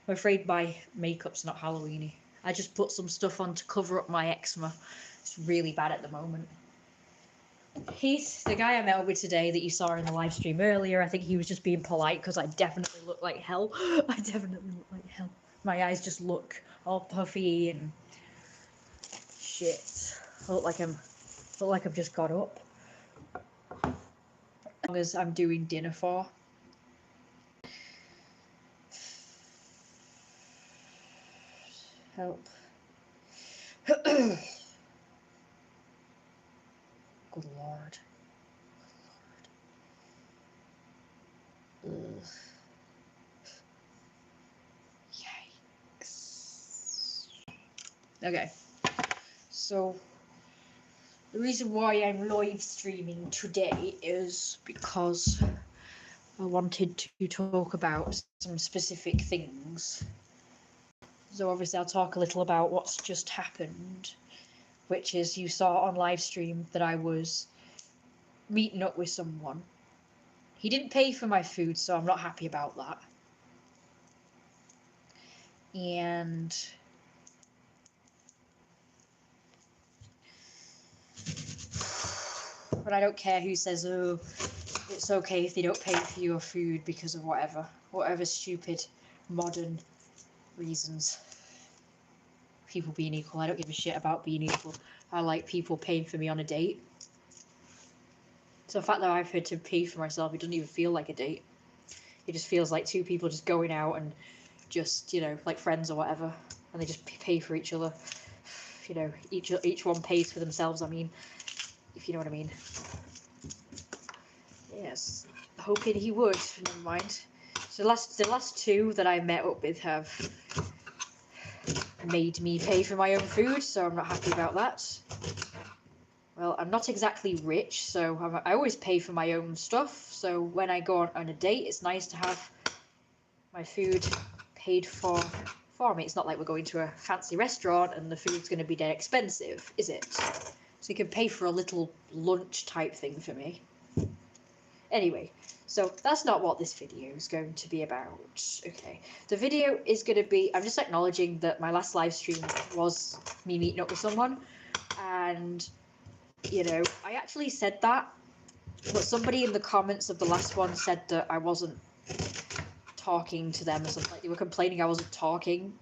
I'm afraid my makeup's not Halloweeny. I just put some stuff on to cover up my eczema. It's really bad at the moment. Heath, the guy I met up with today that you saw in the live stream earlier, I think he was just being polite because I definitely look like hell. I definitely look like hell. My eyes just look all puffy and shit. I look like I've just got up. As long as I'm doing dinner for. Help. Good lord. Ugh. Yikes. Okay. So the reason why I'm live streaming today is because I wanted to talk about some specific things. So obviously I'll talk a little about what's just happened, which is you saw on live stream that I was meeting up with someone. He didn't pay for my food, so I'm not happy about that. And but I don't care who says, oh, it's okay if they don't pay for your food because of whatever stupid modern reasons. People being equal. I don't give a shit about being equal. I like people paying for me on a date. So the fact that I've had to pay for myself, it doesn't even feel like a date. It just feels like two people just going out and just, you know, like friends or whatever, and they just pay for each other. You know, each one pays for themselves. I mean, if you know what I mean. Yes, hoping he would. Never mind. So the last two that I met up with have made me pay for my own food, so I'm not happy about that. Well, I'm not exactly rich, so I always pay for my own stuff. So when I go on a date, it's nice to have my food paid for me. It's not like we're going to a fancy restaurant and the food's going to be dead expensive, is it? So you can pay for a little lunch type thing for me. Anyway, so that's not what this video is going to be about. Okay, the video is going to be, I'm just acknowledging that my last live stream was me meeting up with someone, and you know, I actually said that, but somebody in the comments of the last one said that I wasn't talking to them or something. Like they were complaining I wasn't talking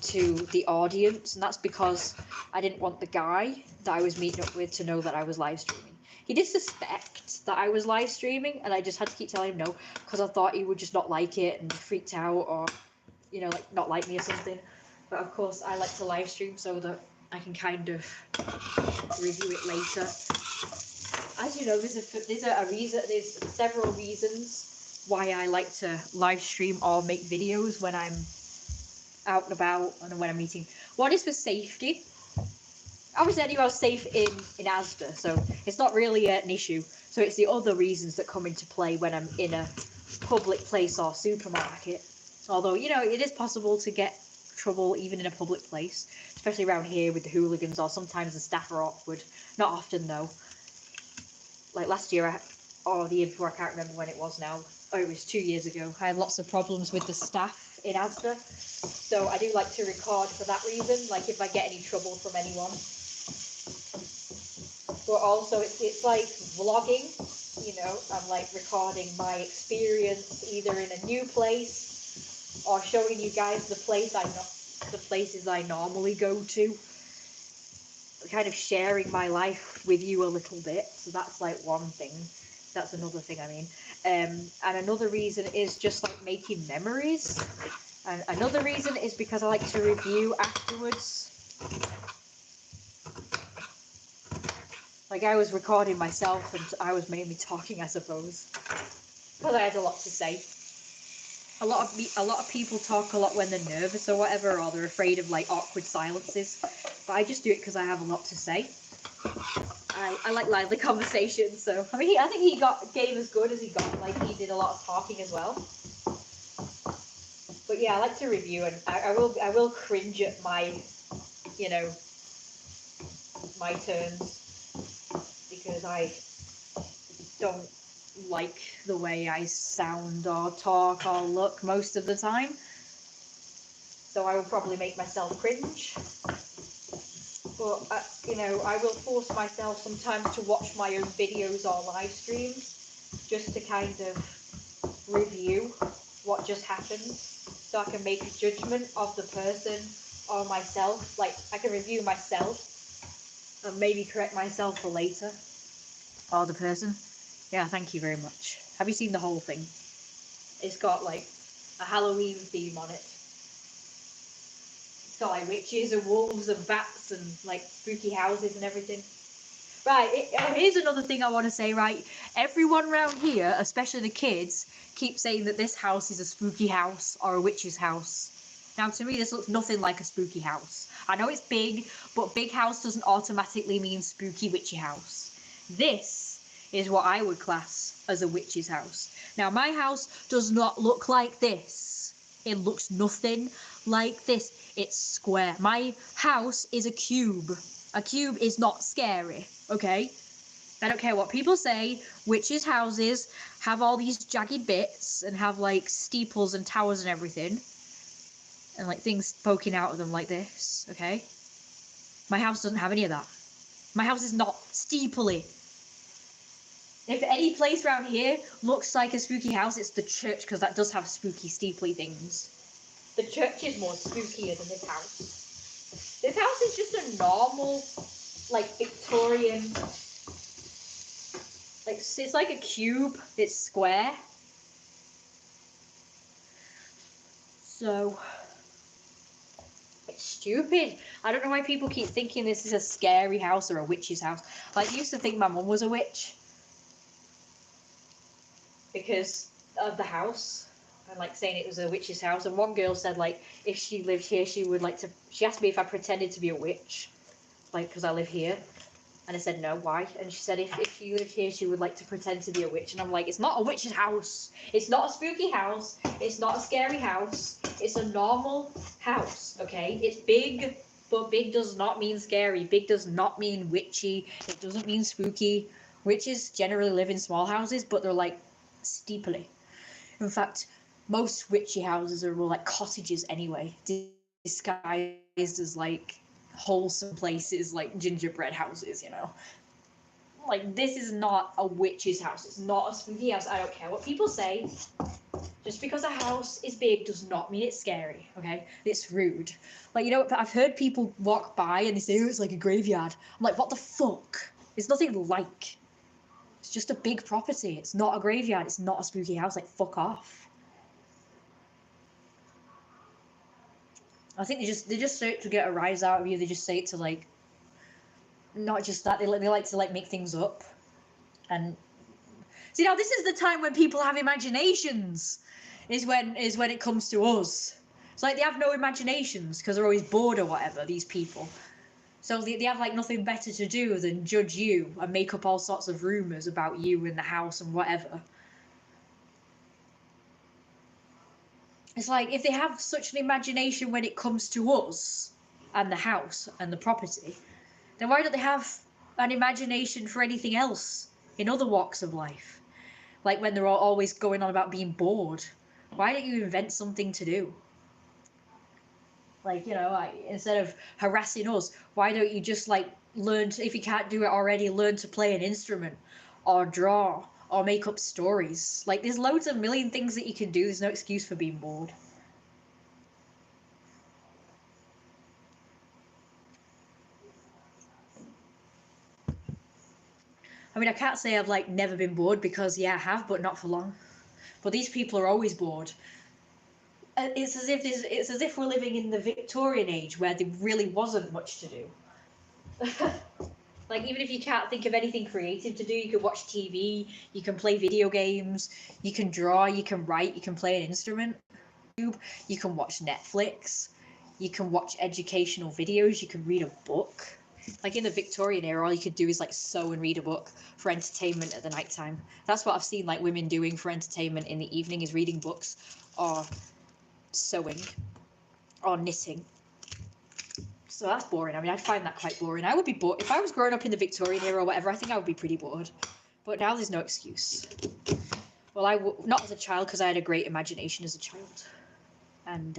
to the audience, and that's because I didn't want the guy that I was meeting up with to know that I was live streaming. He did suspect that I was live streaming, and I just had to keep telling him no, because I thought he would just not like it and freaked out, or, you know, like not like me or something. But of course, I like to live stream so that I can kind of review it later. As you know, there's several reasons why I like to live stream or make videos when I'm out and about and when I'm meeting. One is for safety. Obviously, anyone's safe in Asda, so it's not really an issue. So it's the other reasons that come into play when I'm in a public place or supermarket. Although, you know, it is possible to get trouble even in a public place, especially around here with the hooligans, or sometimes the staff are awkward. Not often, though. Like last year, or the year before, I can't remember when it was now. Oh, it was 2 years ago. I had lots of problems with the staff in Asda. So I do like to record for that reason, like if I get any trouble from anyone. But also it's like vlogging, you know, I'm like recording my experience either in a new place or showing you guys the places I normally go to. Kind of sharing my life with you a little bit. So that's like one thing. That's another thing, I mean. And another reason is just like making memories. And another reason is because I like to review afterwards. Like I was recording myself and I was mainly talking, I suppose, because I had a lot to say. A lot of people talk a lot when they're nervous or whatever, or they're afraid of like awkward silences. But I just do it because I have a lot to say. I like lively conversations, so I mean, I think he gave as good as he got. Like he did a lot of talking as well. But yeah, I like to review, and I will cringe at my, you know, my turns, because I don't like the way I sound or talk or look most of the time. so I will probably make myself cringe. But, you know, I will force myself sometimes to watch my own videos or live streams just to kind of review what just happened, so I can make a judgment of the person or myself. Like, I can review myself and maybe correct myself for later. Or the person. Yeah, thank you very much. Have you seen the whole thing? It's got like a Halloween theme on it. It's got like witches and wolves and bats and like spooky houses and everything. Right, here's another thing I want to say, right? Everyone around here, especially the kids, keep saying that this house is a spooky house or a witch's house. Now, to me, this looks nothing like a spooky house. I know it's big, but big house doesn't automatically mean spooky witchy house. This is what I would class as a witch's house. Now, my house does not look like this. It looks nothing like this. It's square. My house is a cube. A cube is not scary, okay? I don't care what people say. Witches' houses have all these jagged bits and have like steeples and towers and everything. And like things poking out of them like this, okay? My house doesn't have any of that. My house is not steeply. If any place around here looks like a spooky house, it's the church, because that does have spooky, steeply things. The church is more spookier than this house. This house is just a normal, like, Victorian, like, it's like a cube. It's square. So, it's stupid. I don't know why people keep thinking this is a scary house or a witch's house. Like, I used to think my mum was a witch because of the house. And like saying it was a witch's house, and one girl said like if she lived here she would like to, she asked me if I pretended to be a witch, like because I live here, and I said no, why? And she said if she lived here she would like to pretend to be a witch, and I'm like, it's not a witch's house, it's not a spooky house, it's not a scary house, it's a normal house, okay? It's big, but big does not mean scary, big does not mean witchy, it doesn't mean spooky. Witches generally live in small houses, but they're like steeply. In fact, most witchy houses are more like cottages anyway, disguised as like wholesome places like gingerbread houses, you know. Like, this is not a witch's house, it's not a spooky house. I don't care what people say. Just because a house is big does not mean it's scary, okay? It's rude. Like, you know, I've heard people walk by and they say, oh, it's like a graveyard. I'm like, what the fuck? It's nothing like. It's just a big property. It's not a graveyard. It's not a spooky house. Like, fuck off. I think they just say it to get a rise out of you. They just say it to like, not just that. They like to like make things up. And see, now this is the time when people have imaginations. Is when it comes to us. It's like they have no imaginations because they're always bored or whatever. These people. So they have like nothing better to do than judge you and make up all sorts of rumors about you in the house and whatever. It's like, if they have such an imagination when it comes to us and the house and the property, then why don't they have an imagination for anything else in other walks of life? Like when they're always going on about being bored. Why don't you invent something to do? Like, you know, like, instead of harassing us, why don't you just like learn to, if you can't do it already, learn to play an instrument or draw or make up stories. Like, there's loads of million things that you can do. There's no excuse for being bored. I mean, I can't say I've like never been bored, because yeah, I have, but not for long. But these people are always bored. It's as if we're living in the Victorian age where there really wasn't much to do. Like, even if you can't think of anything creative to do, you can watch TV, you can play video games, you can draw, you can write, you can play an instrument, you can watch Netflix, you can watch educational videos, you can read a book. Like in the Victorian era, all you could do is like sew and read a book for entertainment at the night time. That's what I've seen like women doing for entertainment in the evening, is reading books or sewing or knitting. So that's boring. I mean, I'd find that quite boring. I would be bored. If I was growing up in the Victorian era or whatever, I think I would be pretty bored. But now there's no excuse. Well, not as a child, because I had a great imagination as a child. And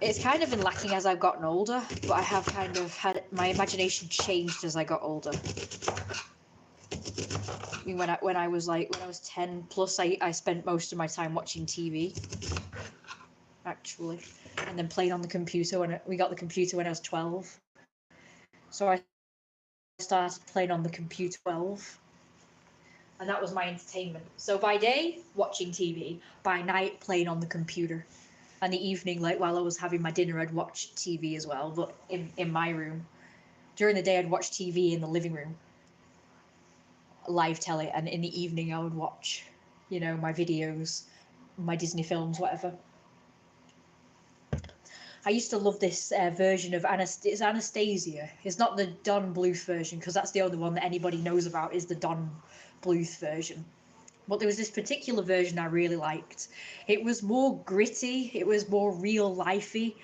It's kind of been lacking as I've gotten older, but I have kind of had my imagination changed as I got older. I mean, when I was 10 plus, I spent most of my time watching TV, actually, and then playing on the computer when we got the computer when I was 12. So I started playing on the computer 12, and that was my entertainment. So by day, watching TV, by night, playing on the computer. And the evening, like while I was having my dinner, I'd watch TV as well, but in my room. During the day, I'd watch TV in the living room, live telly, and in the evening, I would watch, my videos, my Disney films, whatever. I used to love this version of it's Anastasia. It's not the Don Bluth version, because that's the only one that anybody knows about, is the Don Bluth version. But there was this particular version I really liked. It was more gritty, it was more real lifey.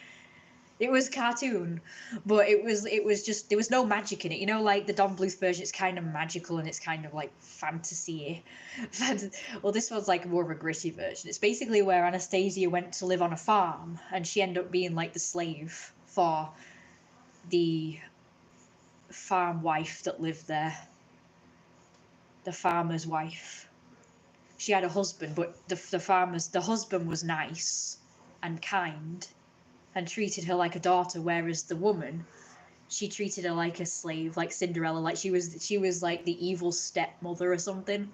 It was cartoon, but it was just, there was no magic in it. Like the Don Bluth version, it's kind of magical and it's kind of like fantasy. Well, this one's like more of a gritty version. It's basically where Anastasia went to live on a farm and she ended up being like the slave for the farm wife that lived there. The farmer's wife. She had a husband, but the husband was nice and kind and treated her like a daughter, whereas the woman, she treated her like a slave, like Cinderella, like she was like the evil stepmother or something.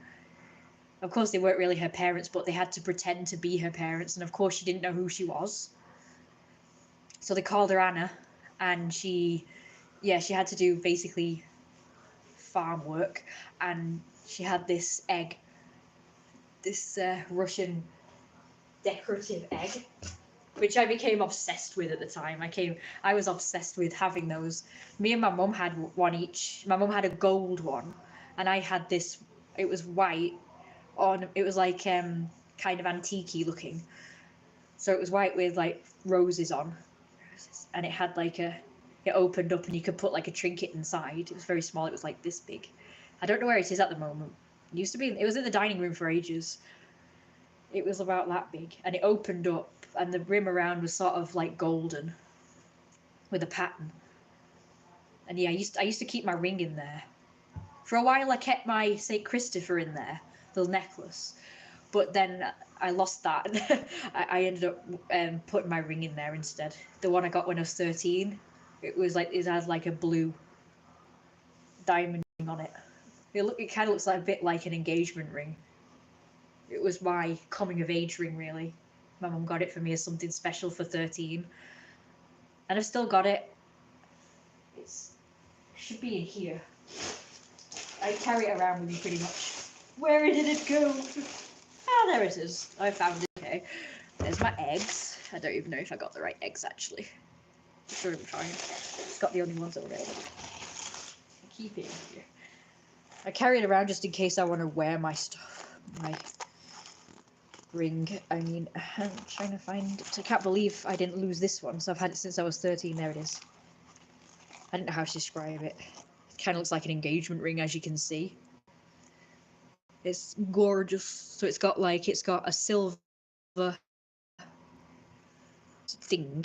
Of course, they weren't really her parents, but they had to pretend to be her parents, and of course she didn't know who she was. So they called her Anna, and she had to do basically farm work, and she had this egg, this Russian decorative egg, which I became obsessed with at the time. I was obsessed with having those. Me and my mum had one each. My mum had a gold one, and I had this. It was white. It was like kind of antique-y looking. So it was white with like roses on, and it had like it opened up and you could put like a trinket inside. It was very small. It was like this big. I don't know where it is at the moment. It used to be. It was in the dining room for ages. It was about that big, and it opened up, and the rim around was sort of like golden with a pattern. And yeah, I used to keep my ring in there. For a while I kept my St. Christopher in there, the necklace, but then I lost that. I ended up putting my ring in there instead. The one I got when I was 13. It had like a blue diamond ring on it. It kind of looks like a bit like an engagement ring. It was my coming of age ring, really. My mum got it for me as something special for 13. And I've still got it. It should be in here. I carry it around with me pretty much. Where did it go? Ah, there it is. I found it. Okay. There's my eggs. I don't even know if I got the right eggs, actually. I'm sure I'm trying. It's got the only ones that were ready. Keep it in here. I carry it around just in case I want to wear my stuff. My ring. I mean, I'm trying to find it. I can't believe I didn't lose this one. So I've had it since I was 13. There it is. I don't know how to describe it. It kind of looks like an engagement ring, as you can see. It's gorgeous. So it's got a silver thing,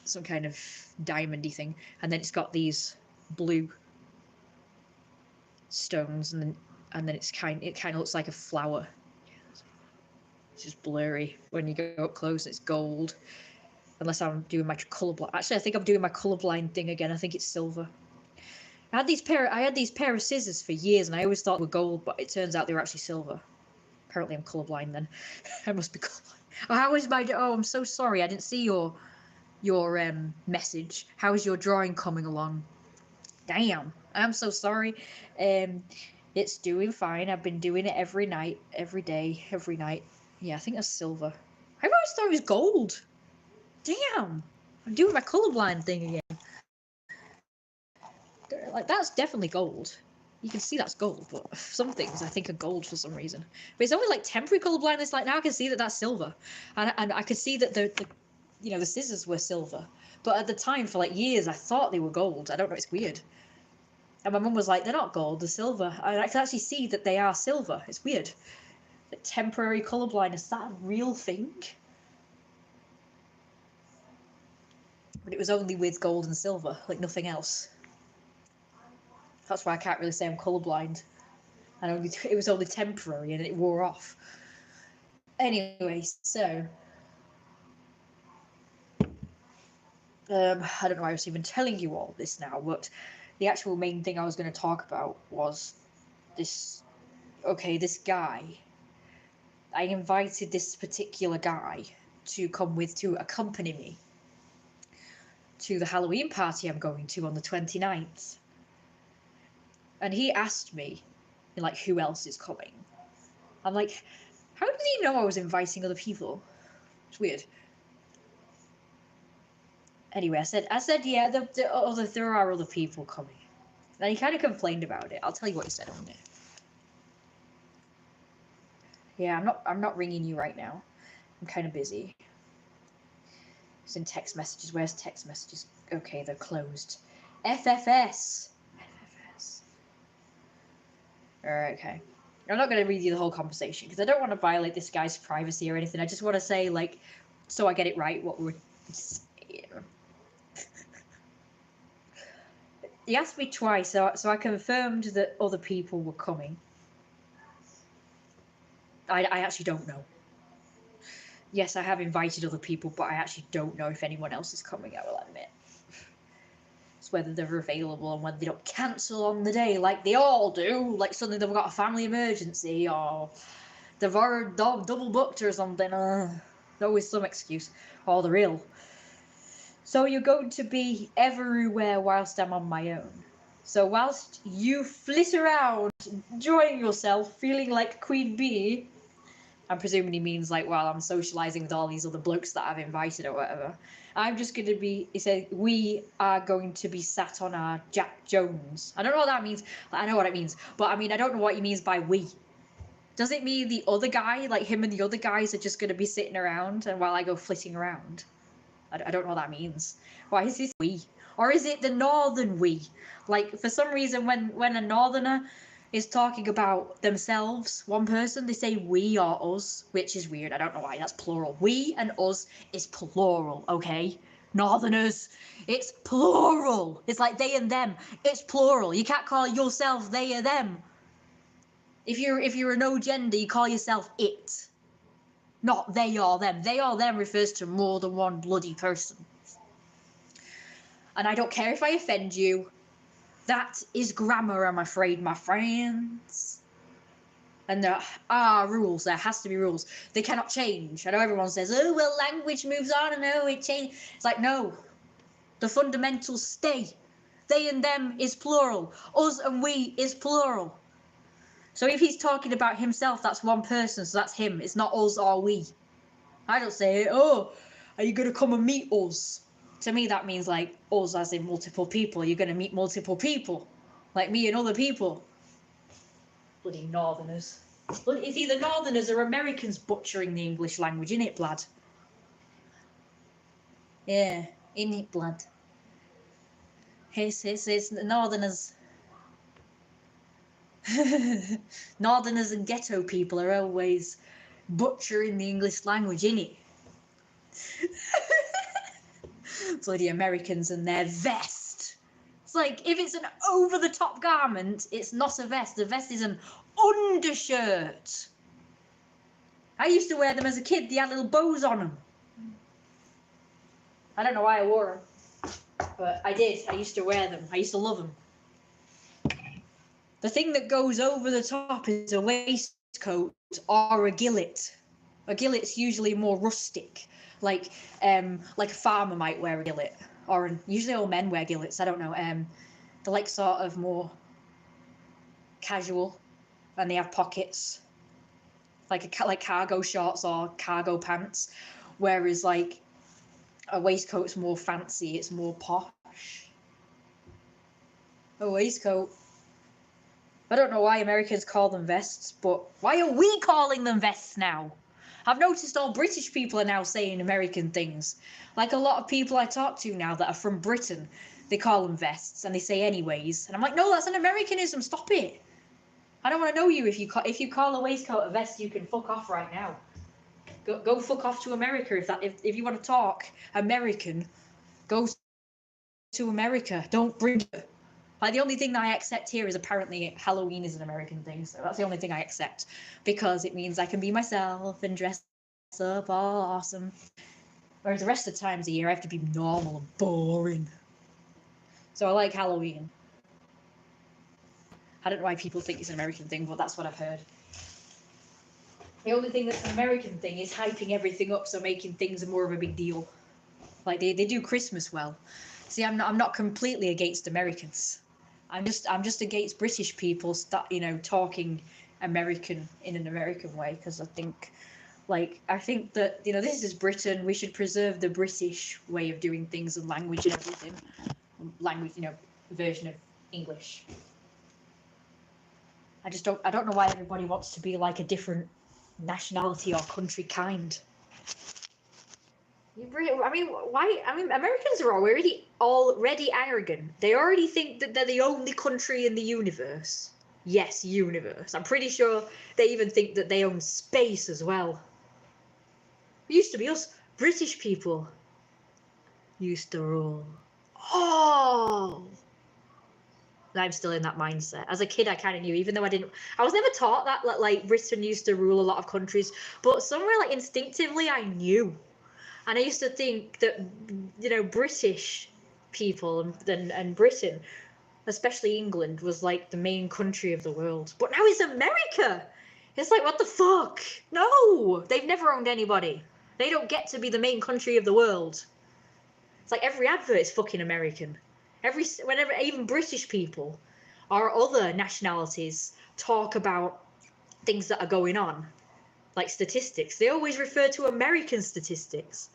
some kind of diamondy thing, and then it's got these blue stones, and then it kind of looks like a flower. It's just blurry when you go up close. It's gold, unless I'm doing my colorblind. Actually, I think I'm doing my colorblind thing again. I think it's silver. I had these pair of scissors for years, and I always thought they were gold, but it turns out they were actually silver. Apparently, I'm colorblind then. I must be colorblind. Oh, how is my? Oh, I'm so sorry. I didn't see your message. How is your drawing coming along? Damn, I'm so sorry. It's doing fine. I've been doing it every night, every day, every night. Yeah, I think that's silver. I always thought it was gold. Damn, I'm doing my colorblind thing again. Like, that's definitely gold. You can see that's gold, but some things I think are gold for some reason. But it's only like temporary colorblindness. Like now I can see that that's silver, and I could see that the scissors were silver. But at the time, for like years, I thought they were gold. I don't know. It's weird. And my mum was like, "They're not gold. They're silver." And I can actually see that they are silver. It's weird. Like temporary colorblindness. Is that a real thing? but it was only with gold and silver, like nothing else. That's why I can't really say I'm colourblind. And it was only temporary and it wore off. Anyway, so I don't know why I was even telling you all this now, but the actual main thing I was going to talk about was this. Okay, this guy. I invited this particular guy to come to accompany me to the Halloween party I'm going to on the 29th. And he asked me, like, who else is coming? I'm like, how did he know I was inviting other people? It's weird. Anyway, I said, yeah, there are other people coming. And he kind of complained about it. I'll tell you what he said on it. Yeah, I'm not ringing you right now. I'm kind of busy. It's in text messages. Where's text messages? Okay, they're closed. FFS. Alright, okay. I'm not going to read you the whole conversation because I don't want to violate this guy's privacy or anything. I just want to say, like, so I get it right, what we're saying. He asked me twice, so I confirmed that other people were coming. I actually don't know. Yes, I have invited other people, but I actually don't know if anyone else is coming, I will admit. It's whether they're available and whether they don't cancel on the day like they all do. Like suddenly they've got a family emergency or they've already double booked or something. There's always some excuse. Or they're ill. So you're going to be everywhere whilst I'm on my own. So whilst you flit around, enjoying yourself, feeling like Queen Bee, I'm presuming he means like while I'm socialising with all these other blokes that I've invited or whatever, I'm just going to be, he said, we are going to be sat on our Jack Jones. I don't know what that means. I know what it means, but I mean, I don't know what he means by we. Does it mean the other guy, like him and the other guys are just going to be sitting around and while I go flitting around? I don't know what that means. Why is this we? Or is it the northern we? Like, for some reason, when a northerner is talking about themselves, one person, they say we or us, which is weird. I don't know why. That's plural. We and us is plural, okay? Northerners, it's plural. It's like they and them. It's plural. You can't call yourself they or them. If you're a no gender, you call yourself it. Not they or them. They or them refers to more than one bloody person. And I don't care if I offend you. That is grammar, I'm afraid, my friends. And there are rules. There has to be rules. They cannot change. I know everyone says, oh, well, language moves on and oh, it changes. It's like, no. The fundamentals stay. They and them is plural. Us and we is plural. So if he's talking about himself, that's one person, so that's him. It's not us or we. I don't say, oh, are you going to come and meet us? To me, that means like us as in multiple people. You're going to meet multiple people. Like me and other people. Bloody northerners. It's either northerners or Americans butchering the English language, innit, blood? Yeah, innit, blood? It's northerners. Northerners and ghetto people are always butchering the English language, innit? Bloody Americans and their vest. It's like, if it's an over-the-top garment, it's not a vest. A vest is an undershirt. I used to wear them as a kid. They had little bows on them. I don't know why I wore them, but I did. I used to wear them. I used to love them. The thing that goes over the top is a waistcoat or a gillet. A gillet's usually more rustic, like a farmer might wear a gillet, or usually all men wear gillets. I don't know. They're like sort of more casual, and they have pockets, like cargo shorts or cargo pants. Whereas like a waistcoat's more fancy. It's more posh. A waistcoat. I don't know why Americans call them vests, but why are we calling them vests now? I've noticed all British people are now saying American things. Like a lot of people I talk to now that are from Britain, they call them vests and they say anyways. And I'm like, no, that's an Americanism. Stop it. I don't want to know you. If you call a waistcoat a vest, you can fuck off right now. Go fuck off to America if you want to talk American. Go to America. Don't bring it. Like, the only thing that I accept here is apparently Halloween is an American thing, so that's the only thing I accept, because it means I can be myself and dress up all awesome. Whereas the rest of the times of the year, I have to be normal and boring. So I like Halloween. I don't know why people think it's an American thing, but that's what I've heard. The only thing that's an American thing is hyping everything up, so making things more of a big deal. Like, they do Christmas well. See, I'm not completely against Americans. I'm just against British people talking American in an American way, because I think that, this is Britain. We should preserve the British way of doing things and language and everything. Language, version of English. I don't know why everybody wants to be like a different nationality or country kind. Why? Americans are already arrogant. They already think that they're the only country in the universe. Yes, universe. I'm pretty sure they even think that they own space as well. It used to be us British people used to rule. Oh! I'm still in that mindset. As a kid, I kind of knew, even though I was never taught that, like, Britain used to rule a lot of countries, but somewhere, like, instinctively, I knew. And I used to think that, British people and Britain, especially England, was like the main country of the world. But now it's America. It's like, what the fuck? No, they've never owned anybody. They don't get to be the main country of the world. It's like every advert is fucking American. Whenever even British people or other nationalities talk about things that are going on, like statistics, they always refer to American statistics.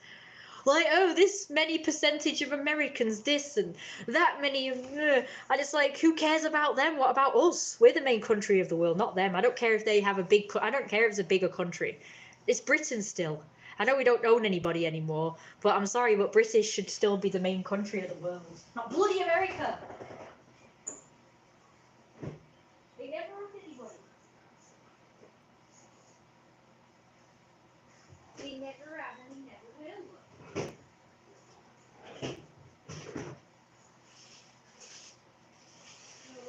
Like, oh, this many percentage of Americans, this and that many of, and it's like, who cares about them? What about us? We're the main country of the world, not them. I don't care if they have I don't care if it's a bigger country. It's Britain still. I know we don't own anybody anymore, but I'm sorry, but British should still be the main country of the world. Not bloody America! They never owned anybody. They never have and they never will.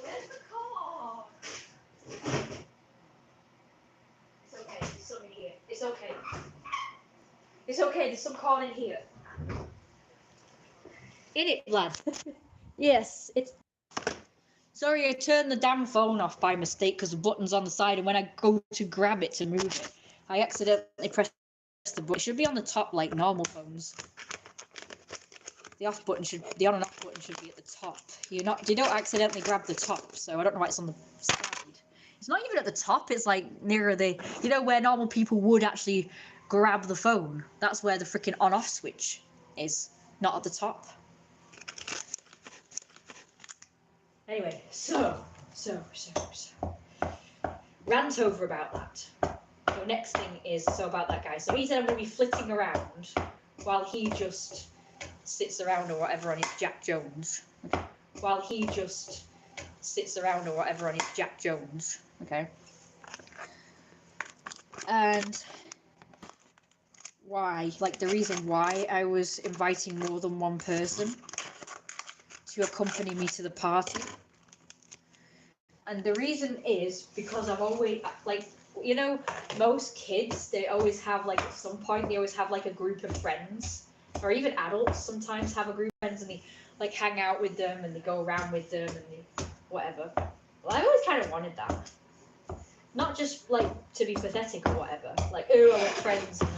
Where's the car? It's okay, there's some in here. It's okay. It's okay, there's some corn in here. In it, lad. Yes, it's... Sorry, I turned the damn phone off by mistake because the button's on the side, and when I go to grab it to move it, I accidentally pressed the button. It should be on the top like normal phones. The on and off button should be at the top. You don't accidentally grab the top, so I don't know why it's on the side. It's not even at the top, it's like nearer where normal people would actually grab the phone. That's where the freaking on-off switch is, not at the top. Anyway, so rant over about that. So next thing is about that guy. So he said I'm going to be flitting around while he just sits around or whatever on his Jack Jones. Okay. While he just sits around or whatever on his Jack Jones. Okay. And why, like, the reason why I was inviting more than one person to accompany me to the party. And the reason is because I've always, like, most kids, they always have, like, at some point, they always have, like, a group of friends. Or even adults sometimes have a group of friends and they, like, hang out with them and they go around with them and they, whatever. Well, I always kind of wanted that. Not just, like, to be pathetic or whatever. Like, oh, I want friends and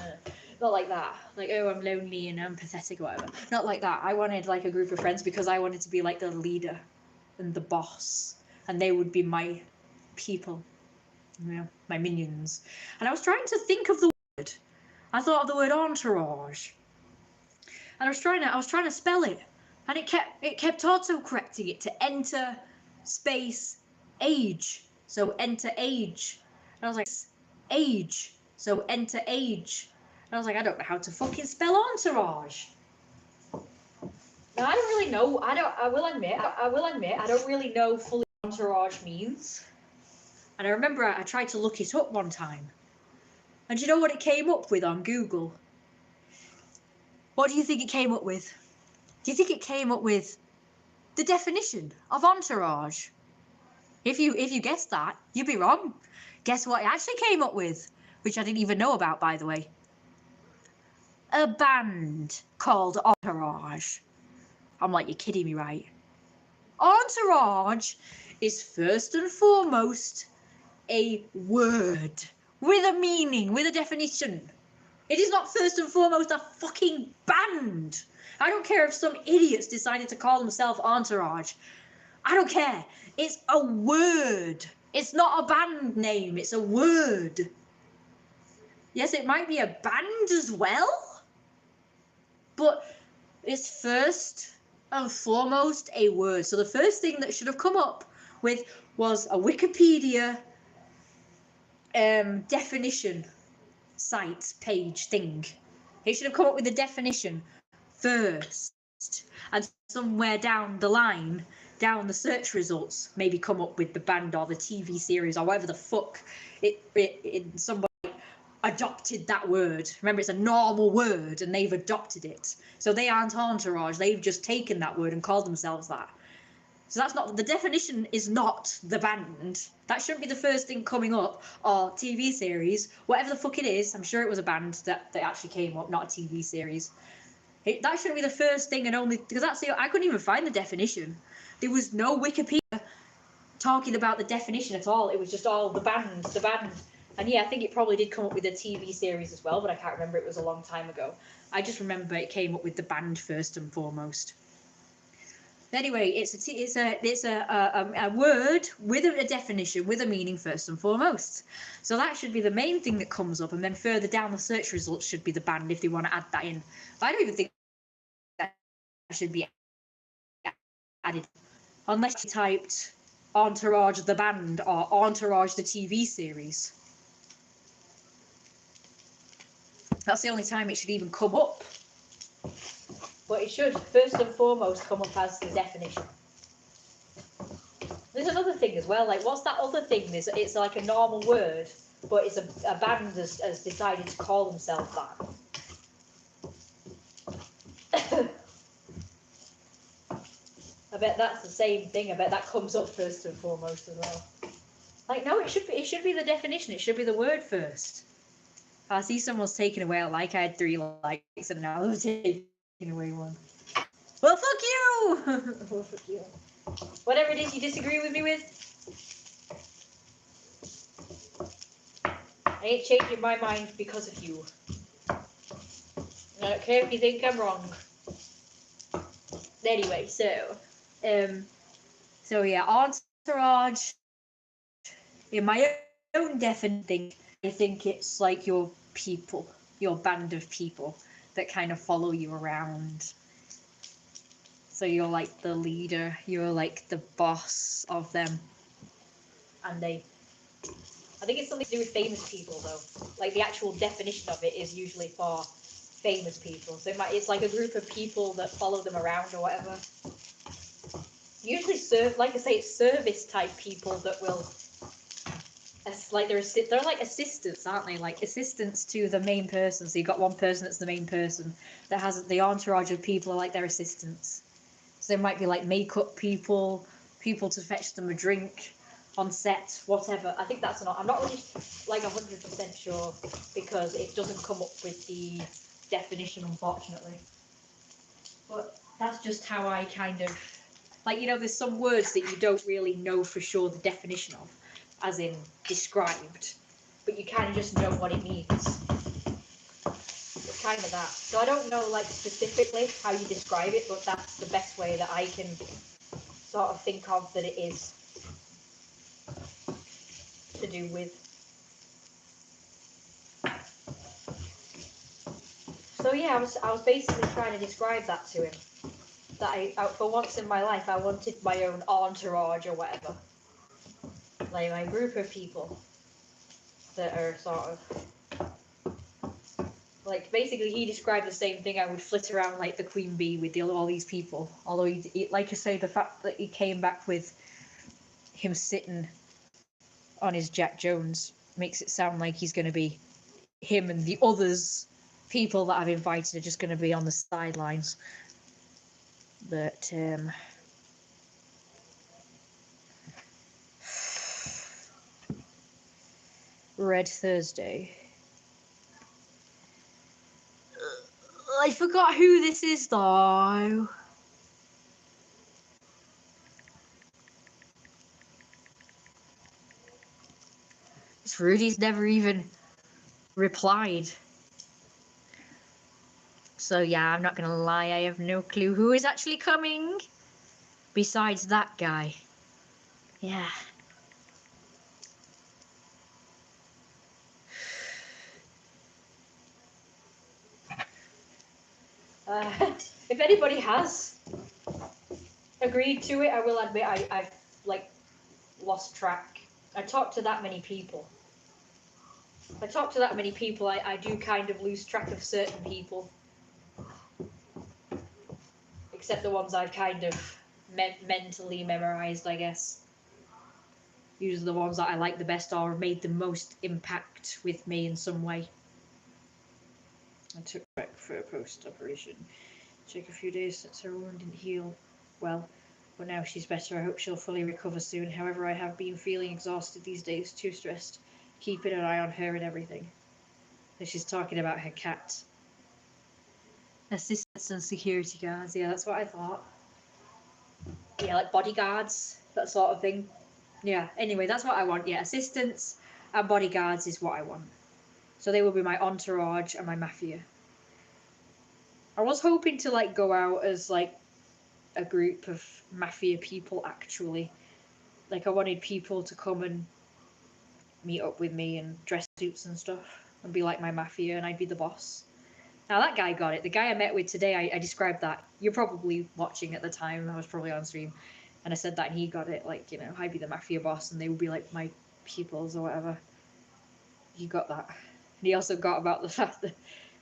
not like that. Like, oh, I'm lonely and I'm pathetic or whatever. Not like that. I wanted, like, a group of friends because I wanted to be, like, the leader and the boss. And they would be my people. My minions. And I was trying to think of the word. I thought of the word entourage. And I was trying to spell it. And it kept auto-correcting it to enter space age. So enter age. And I was like, age. So enter age. And I was like, I don't know how to fucking spell entourage. Now, I don't really know. I will admit, I don't really know fully what entourage means. And I remember I tried to look it up one time. And do you know what it came up with on Google? What do you think it came up with? Do you think it came up with the definition of entourage? If you guessed that, you'd be wrong. Guess what it actually came up with, which I didn't even know about, by the way. A band called Entourage. I'm like, you're kidding me, right? Entourage is first and foremost a word with a meaning, with a definition. It is not first and foremost a fucking band. I don't care if some idiots decided to call themselves Entourage. I don't care. It's a word. It's not a band name. It's a word. Yes, it might be a band as well, but it's first and foremost a word. So the first thing that should have come up with was a Wikipedia definition site page thing. It should have come up with the definition first, and somewhere down the line, down the search results, maybe come up with the band or the TV series or whatever the fuck somebody adopted that word. Remember, it's a normal word and they've adopted it. So they aren't Entourage, they've just taken that word and called themselves that. So that's not, the definition is not the band. That shouldn't be the first thing coming up, or TV series, whatever the fuck it is. I'm sure it was a band that actually came up, not a TV series. That shouldn't be the first thing and only, because that's I couldn't even find the definition. There was no Wikipedia talking about the definition at all. It was just all the band. And yeah, I think it probably did come up with a TV series as well, but I can't remember. It was a long time ago. I just remember it came up with the band first and foremost. Anyway, it's a word with a definition, with a meaning first and foremost. So that should be the main thing that comes up, and then further down the search results should be the band if they want to add that in. But I don't even think that should be added unless you typed Entourage the band or Entourage the TV series. That's the only time it should even come up. But it should first and foremost come up as the definition. There's another thing as well, like what's that other thing? It's like a normal word, but it's a band has decided to call themselves that. I bet that's the same thing. I bet that comes up first and foremost as well. Like no, it should be the definition. It should be the word first. I see someone's taking away a like. I had 3 likes and now they're taking away 1. Well, fuck you! Well, fuck you. Whatever it is you disagree with me with, I ain't changing my mind because of you. I don't care if you think I'm wrong. Anyway, so yeah, Entourage, in my own definition thing, I think it's like your people, your band of people that kind of follow you around. So you're like the leader, you're like the boss of them. And I think it's something to do with famous people though. Like the actual definition of it is usually for famous people. So it's like a group of people that follow them around or whatever. Usually like I say, it's service type people that will, like they're like assistants, aren't they? Like assistants to the main person. So you've got one person that's the main person that has the entourage of people are like their assistants. So there might be like makeup people to fetch them a drink on set, whatever. I think that's I'm not really like 100% sure because it doesn't come up with the definition, unfortunately. But that's just how I kind of, like, you know, there's some words that you don't really know for sure the definition of, as in described, but you kind of just know what it means. It's kind of that. So I don't know, like, specifically how you describe it, but that's the best way that I can sort of think of that it is to do with. So yeah, I was basically trying to describe that to him. That I for once in my life, I wanted my own entourage or whatever. Like my group of people that are sort of, like, basically he described the same thing. I would flit around like the queen bee with all these people. Although, he, like I say, the fact that he came back with him sitting on his Jack Jones makes it sound like he's going to be him and the others people that I've invited are just going to be on the sidelines. But Red Thursday. I forgot who this is though. Rudy's never even replied. So yeah, I'm not gonna lie, I have no clue who is actually coming. Besides that guy. Yeah. If anybody has agreed to it, I will admit I've like lost track. I talk to that many people. I do kind of lose track of certain people. Except the ones I've kind of mentally memorized, I guess. Usually the ones that I like the best or made the most impact with me in some way. I took back for a post-operation. Took a few days since her wound didn't heal well, but now she's better. I hope she'll fully recover soon. However, I have been feeling exhausted these days, too stressed, keeping an eye on her and everything. And she's talking about her cat. Assistants and security guards, yeah, that's what I thought. Yeah, like bodyguards, that sort of thing. Yeah, anyway, that's what I want. Yeah, assistants and bodyguards is what I want. So they will be my entourage and my mafia. I was hoping to like go out as like a group of mafia people actually. Like I wanted people to come and meet up with me and dress suits and stuff and be like my mafia and I'd be the boss. Now that guy got it. The guy I met with today, I described that. You're probably watching at the time. I was probably on stream. And I said that and he got it. Like, you know, I'd be the mafia boss and they would be like my peoples or whatever. He got that. And he also got about the fact that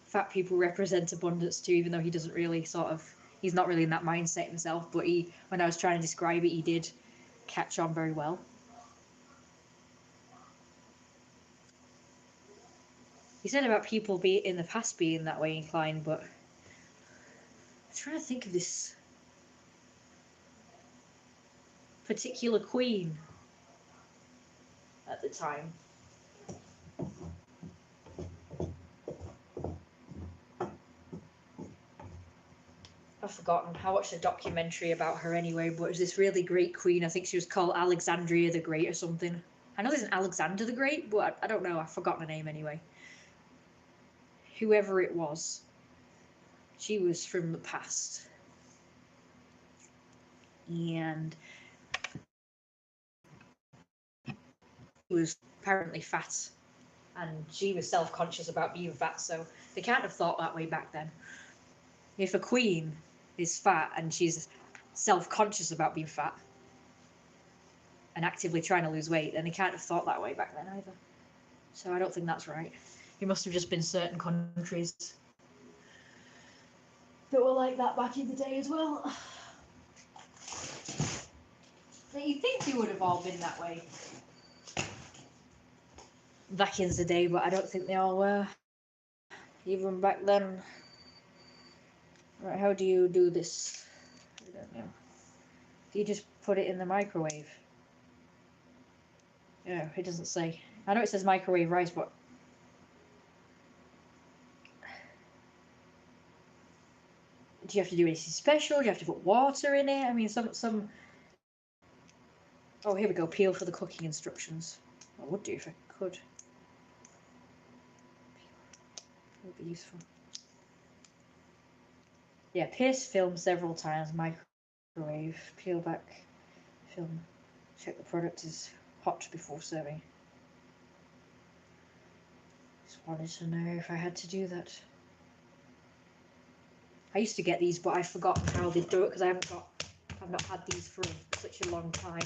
fat people represent abundance too, even though he doesn't really he's not really in that mindset himself. But when I was trying to describe it, he did catch on very well. He said about people in the past being that way inclined, but I'm trying to think of this particular queen at the time. I've forgotten. I watched a documentary about her anyway, but it was this really great queen. I think she was called Alexandria the Great or something. I know there's an Alexander the Great, but I don't know. I've forgotten her name anyway. Whoever it was, she was from the past. And she was apparently fat. And she was self-conscious about being fat, so they can't have thought that way back then. If a queen is fat and she's self-conscious about being fat and actively trying to lose weight, then they can't have thought that way back then either. So I don't think that's right. It must have just been certain countries that were like that back in the day as well. You'd think they would have all been that way back in the day, but I don't think they all were. Even back then. Right, how do you do this? I don't know. Do you just put it in the microwave? Yeah, it doesn't say. I know it says microwave rice, but do you have to do anything special? Do you have to put water in it? I mean, some. Oh, here we go. Peel for the cooking instructions. I would do if I could. It would be useful. Yeah, pierce film several times. Microwave. Peel back. Film. Check the product is hot before serving. Just wanted to know if I had to do that. I used to get these, but I've forgotten how they do it because I've not had these for such a long time.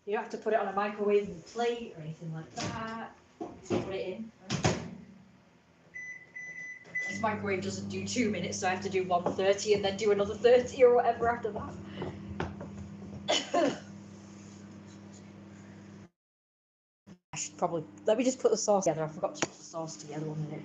You don't have to put it on a microwave plate or anything like that. Just put it in. This microwave doesn't do 2 minutes, so I have to do 1:30 and then do another 30 or whatever after that. I should probably let me just put the sauce together. I forgot to put the sauce together 1 minute.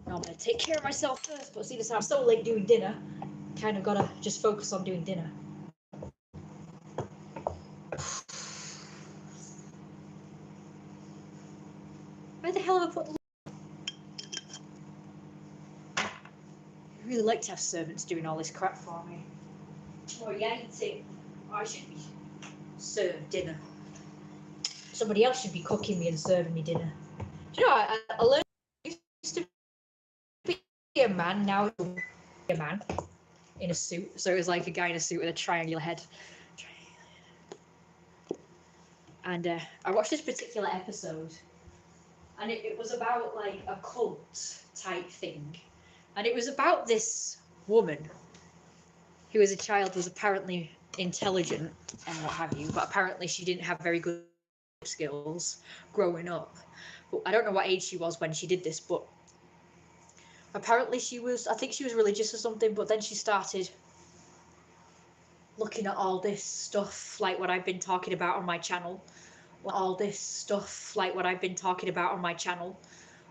I'm gonna take care of myself first, but see this, I'm so late doing dinner. Kind of gotta just focus on doing dinner. Where the hell have I put the... I really like to have servants doing all this crap for me. Oh, yeah, you'd say I should be served dinner. Somebody else should be cooking me and serving me dinner. Do you know, I learned I used to be a man, now a man in a suit. So it was like a guy in a suit with a triangular head. And I watched this particular episode, and it was about like a cult type thing. And it was about this woman who as a child was apparently intelligent and what have you, but apparently she didn't have very good skills growing up. But I don't know what age she was when she did this, but apparently I think she was religious or something, but then she started looking at all this stuff like what I've been talking about on my channel.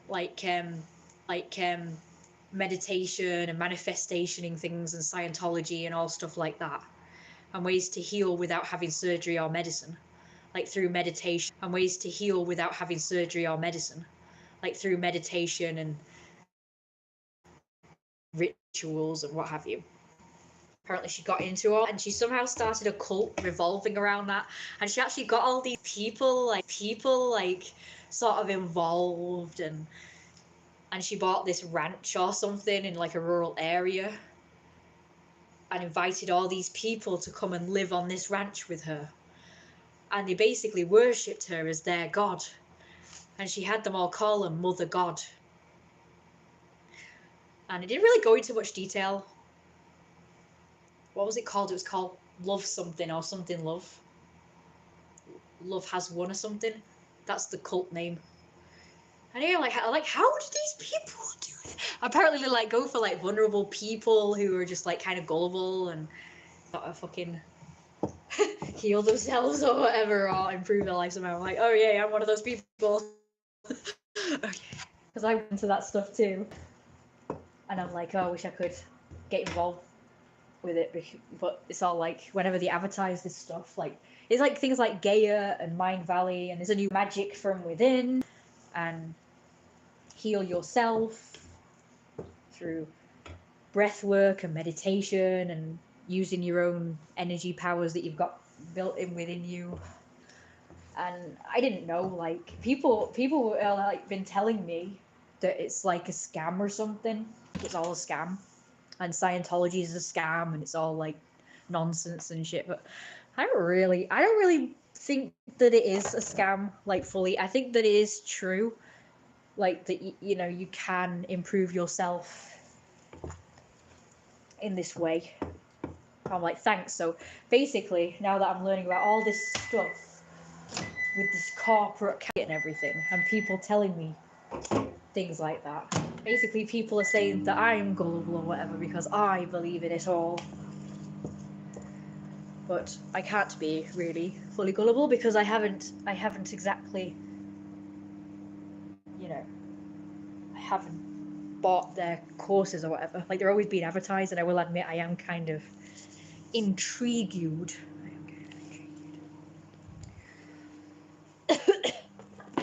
Like meditation and manifestationing things and Scientology and all stuff like that, and ways to heal without having surgery or medicine, like through meditation, and ways to heal without having surgery or medicine, like through meditation and rituals and what have you. Apparently she got into it and she somehow started a cult revolving around that, and she actually got all these people like sort of involved, and she bought this ranch or something in like a rural area and invited all these people to come and live on this ranch with her, and they basically worshipped her as their god, and she had them all call her Mother God. And it didn't really go into much detail. What was it called? It was called Love Something or something Love. Love Has Won or something. That's the cult name. And yeah, like how do these people do it? Apparently they like go for like vulnerable people who are just like kind of gullible and sort of fucking heal themselves or whatever, or improve their life somehow. I'm like, oh yeah, I'm one of those people. Okay. Because I went into that stuff too. And I'm like, oh, I wish I could get involved with it, but it's all like whenever they advertise this stuff, like it's like things like Gaia and Mind Valley, and there's a new magic from within, and heal yourself through breath work and meditation and using your own energy powers that you've got built in within you. And I didn't know, like people are like been telling me that it's like a scam or something. It's all a scam, and Scientology is a scam, and it's all like nonsense and shit. But I don't really think that it is a scam, like fully. I think that it is true, like that you know you can improve yourself in this way. I'm like, thanks. So basically, now that I'm learning about all this stuff with this corporate and everything, and people telling me things like that, basically people are saying that I'm gullible or whatever because I believe in it all. But I can't be really fully gullible because I haven't exactly, you know, I haven't bought their courses or whatever. Like they're always being advertised, and I will admit I am kind of intrigued.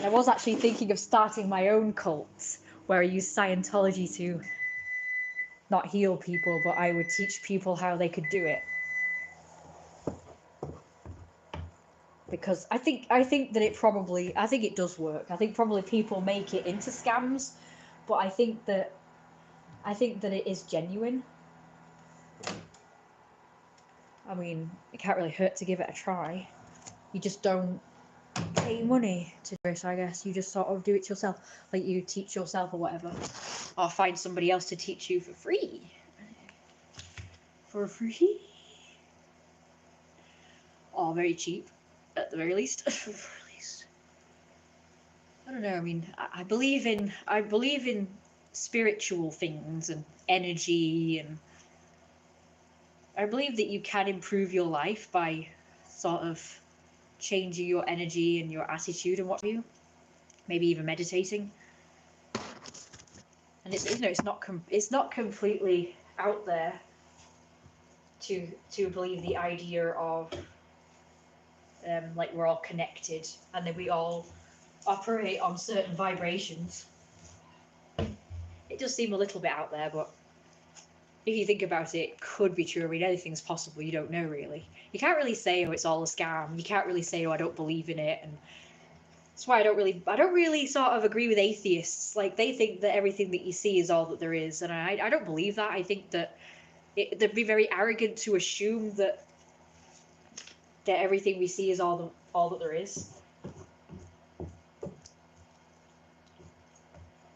I was actually thinking of starting my own cult where I use Scientology to not heal people, but I would teach people how they could do it. Because I think that it does work. I think probably people make it into scams, but I think that it is genuine. I mean, it can't really hurt to give it a try. You just don't pay money to do it, I guess. You just sort of do it yourself. Like you teach yourself or whatever. Or find somebody else to teach you for free. for free, or very cheap, at the very least. I don't know. I mean, I believe in spiritual things and energy, and I believe that you can improve your life by sort of changing your energy and your attitude and what have you. Maybe even meditating. And it's it's not completely out there to believe the idea of like we're all connected and that we all operate on certain vibrations. It does seem a little bit out there, but if you think about it, it could be true. I mean, anything's possible. You don't know, really. You can't really say, oh, it's all a scam. You can't really say, oh, I don't believe in it. And that's why I don't really sort of agree with atheists. Like, they think that everything that you see is all that there is. And I don't believe that. I think that they'd be very arrogant to assume that everything we see is all that there is.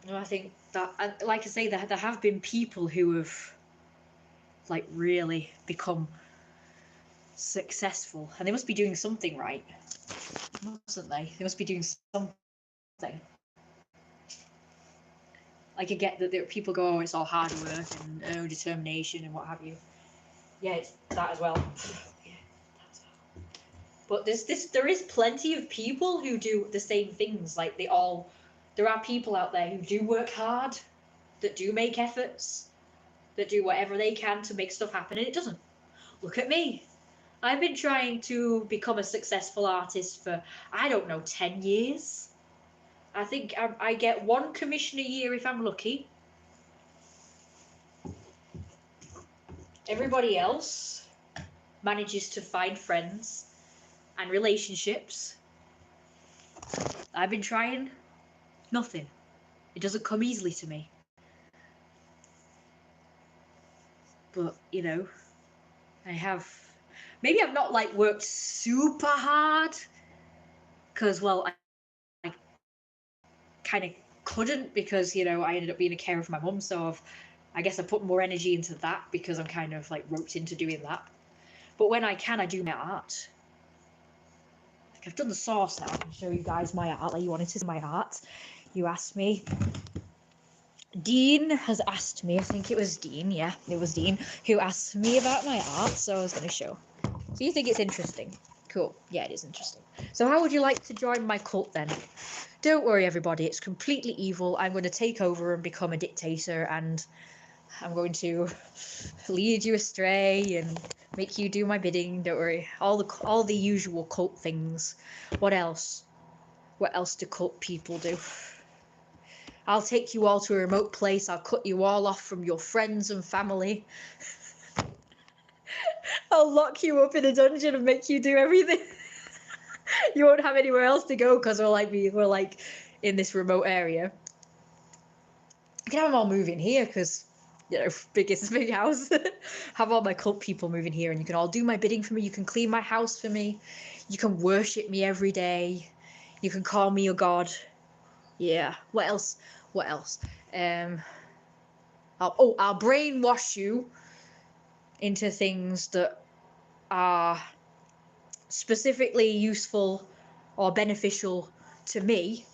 And I think that, like I say, there have been people who have like really become successful, and they must be doing something right, mustn't they? They must be doing something. Like, I get that people go, oh, it's all hard work and determination and what have you. Yeah, it's that as well. Yeah, that as well. But there is plenty of people who do the same things. Like, there are people out there who do work hard, that do make efforts, that do whatever they can to make stuff happen, and it doesn't. Look at me. I've been trying to become a successful artist for, I don't know, 10 years. I think I get one commission a year if I'm lucky. Everybody else manages to find friends and relationships. I've been trying. Nothing. It doesn't come easily to me. But, you know, maybe I've not like worked super hard because, well, I kind of couldn't because, you know, I ended up being a carer for my mum, so I guess I put more energy into that because I'm kind of like roped into doing that. But when I can, I do my art. Like, I've done the sauce now. I can show you guys my art. Like, you wanted to see my art. You asked me. Dean has asked me, I think it was Dean, yeah, it was Dean, who asked me about my art, so I was going to show. So you think it's interesting? Cool. Yeah, it is interesting. So how would you like to join my cult then? Don't worry, everybody. It's completely evil. I'm going to take over and become a dictator, and I'm going to lead you astray and make you do my bidding. Don't worry. All the usual cult things. What else? What else do cult people do? I'll take you all to a remote place. I'll cut you all off from your friends and family. I'll lock you up in a dungeon and make you do everything. You won't have anywhere else to go because we're like in this remote area. I can have them all move in here because, you know, big house. Have all my cult people moving here, and you can all do my bidding for me. You can clean my house for me. You can worship me every day. You can call me a god. Yeah. What else? What else? I'll brainwash you into things that are specifically useful or beneficial to me,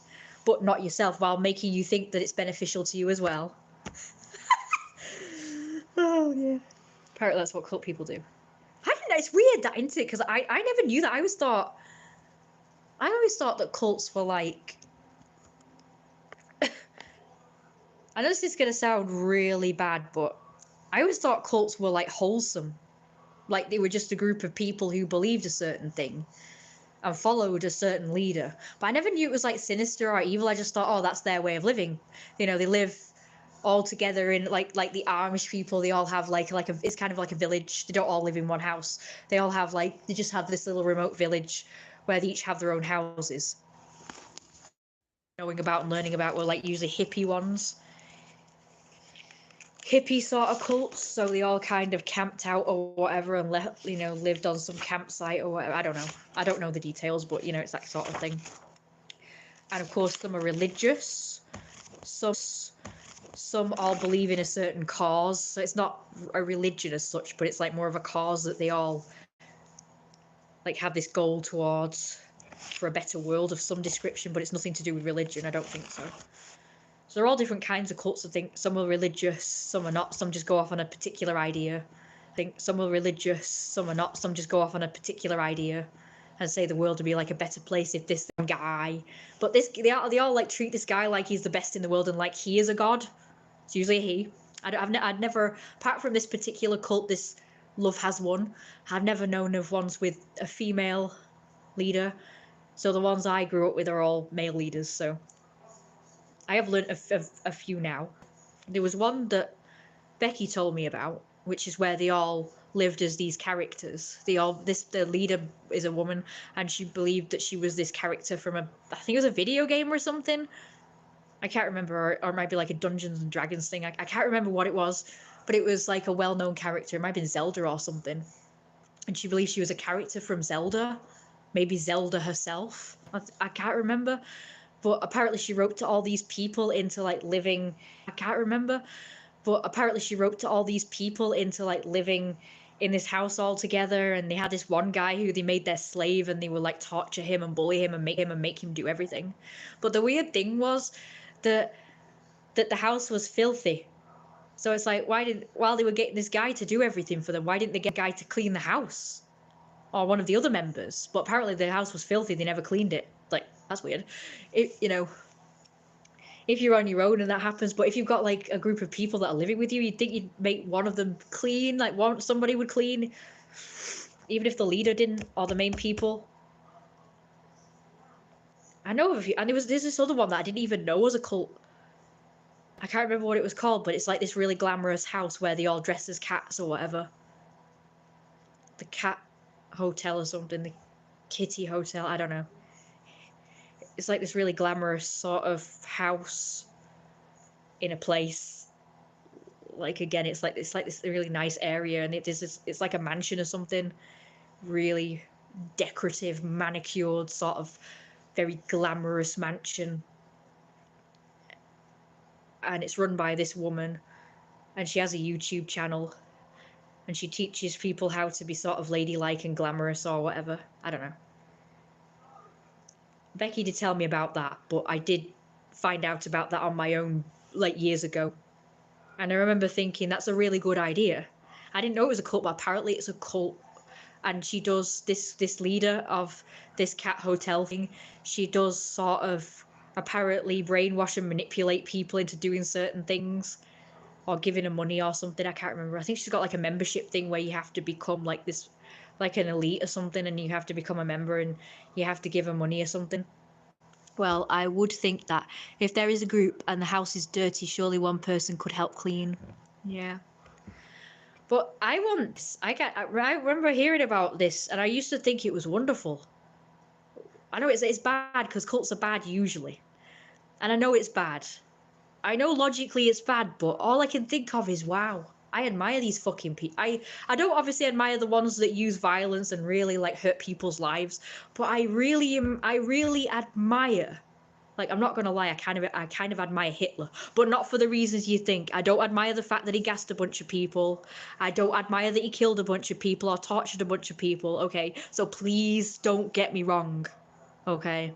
but not yourself, while making you think that it's beneficial to you as well. Oh, yeah. Apparently that's what cult people do. I think it's weird, that, isn't it? Because I never knew that. I always thought that cults were like... I know this is going to sound really bad, but I always thought cults were like wholesome. Like they were just a group of people who believed a certain thing and followed a certain leader. But I never knew it was like sinister or evil. I just thought, oh, that's their way of living. You know, they live all together in like the Amish people. They all have it's kind of like a village. They don't all live in one house. They all have they just have this little remote village where they each have their own houses. Knowing about and learning about were like usually hippie ones. Hippie sort of cults, so they all kind of camped out or whatever and lived on some campsite or whatever. I don't know the details, but you know, it's that sort of thing. And of course some are religious, some some all believe in a certain cause. So it's not a religion as such, but it's like more of a cause that they all like have this goal towards for a better world of some description, but it's nothing to do with religion. I don't think so. So there are all different kinds of cults. I think some are religious, some are not. Some just go off on a particular idea. I think some are religious, some are not. Some just go off on a particular idea and say the world would be like a better place if this guy. But they all like treat this guy like he's the best in the world and like he is a god. It's usually a he. I'd never, apart from this particular cult, this Love Has Won, I've never known of ones with a female leader. So the ones I grew up with are all male leaders. So I have learnt a few now. There was one that Becky told me about, which is where they all lived as these characters. The leader is a woman, and she believed that she was this character from I think it was a video game or something. I can't remember, or it might be like a Dungeons and Dragons thing. I can't remember what it was, but it was like a well-known character. It might have been Zelda or something. And she believed she was a character from Zelda, maybe Zelda herself. I can't remember. But apparently she wrote to all these people into like living. I can't remember. But apparently she wrote to all these people into like living in this house all together, and they had this one guy who they made their slave, and they would like torture him and bully him and make him do everything. But the weird thing was that the house was filthy. So it's like, while they were getting this guy to do everything for them, why didn't they get a guy to clean the house? Or one of the other members? But apparently the house was filthy, they never cleaned it. Like, that's weird. If you're on your own and that happens, but if you've got like a group of people that are living with you, you'd think you'd make one of them clean, like somebody would clean, even if the leader didn't, or the main people. I know of a few, and there's this other one that I didn't even know was a cult. I can't remember what it was called, but it's like this really glamorous house where they all dress as cats or whatever. The Cat Hotel or something, the Kitty Hotel, I don't know. It's like this really glamorous sort of house in a place. Like, again, it's like this really nice area, and it's like a mansion or something. Really decorative, manicured, sort of very glamorous mansion. And it's run by this woman, and she has a YouTube channel, and she teaches people how to be sort of ladylike and glamorous or whatever. I don't know. Becky did tell me about that, but I did find out about that on my own like years ago. And I remember thinking that's a really good idea. I didn't know it was a cult, but apparently it's a cult. And she does this leader of this cat hotel thing. She does sort of apparently brainwash and manipulate people into doing certain things, or giving them money or something. I can't remember. I think she's got like a membership thing where you have to become like this, like an elite or something, and you have to become a member and you have to give her money or something. Well, I would think that if there is a group and the house is dirty, surely one person could help clean. Yeah. But I remember hearing about this, and I used to think it was wonderful. I know it's bad because cults are bad usually, and I know it's bad. I know logically it's bad, but all I can think of is, wow, I admire these fucking people. I don't obviously admire the ones that use violence and really like hurt people's lives, but I really admire. Like, I'm not gonna lie, I kind of admire Hitler, but not for the reasons you think. I don't admire the fact that he gassed a bunch of people. I don't admire that he killed a bunch of people or tortured a bunch of people. Okay, so please don't get me wrong. Okay.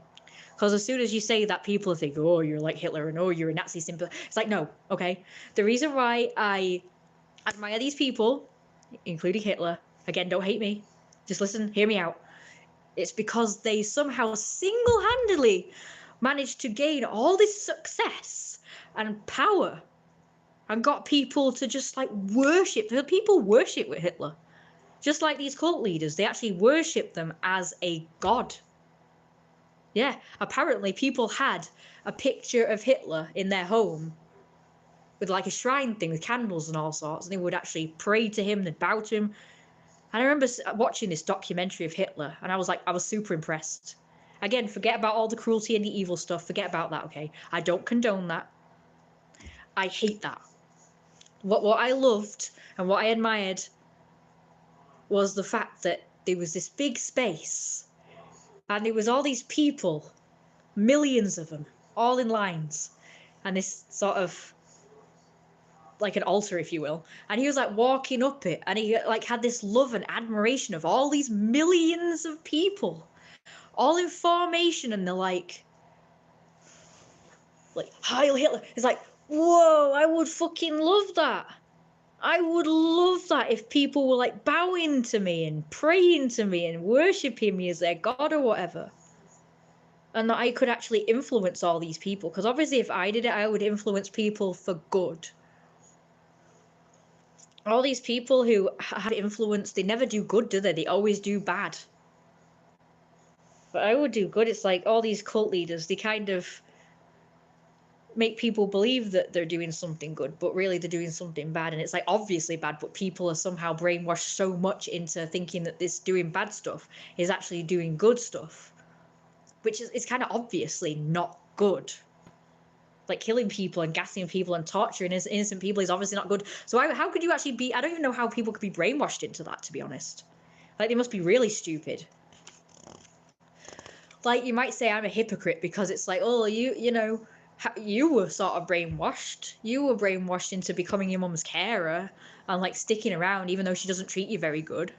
Because as soon as you say that, people think, oh, you're like Hitler, and oh, you're a Nazi sympathizer. It's like, no, okay? The reason why I admire these people, including Hitler, again, don't hate me, just listen, hear me out. It's because they somehow single-handedly managed to gain all this success and power and got people to just like worship. People worship with Hitler. Just like these cult leaders, they actually worship them as a god. Yeah, apparently people had a picture of Hitler in their home with like a shrine thing with candles and all sorts, and they would actually pray to him and bow to him. And I remember watching this documentary of Hitler, and I was super impressed. Again, forget about all the cruelty and the evil stuff. Forget about that, okay? I don't condone that. I hate that. What I loved and what I admired was the fact that there was this big space, and there was all these people, millions of them, all in lines, and this sort of like an altar, if you will, and he was like walking up it, and he like had this love and admiration of all these millions of people, all in formation, and they're like Heil Hitler. It's like, whoa, I would fucking love that. I would love that if people were like bowing to me and praying to me and worshipping me as their god or whatever. And that I could actually influence all these people. Because obviously if I did it, I would influence people for good. All these people who have influence, they never do good, do they? They always do bad. But I would do good. It's like all these cult leaders, they kind of make people believe that they're doing something good, but really they're doing something bad. And it's like obviously bad, but people are somehow brainwashed so much into thinking that this doing bad stuff is actually doing good stuff, which is it's kind of obviously not good. Like killing people and gassing people and torturing innocent people is obviously not good. So how could you actually be? I don't even know how people could be brainwashed into that, to be honest. Like they must be really stupid. Like you might say I'm a hypocrite because it's like, oh, you know, you were sort of brainwashed. You were brainwashed into becoming your mum's carer and like sticking around even though she doesn't treat you very good.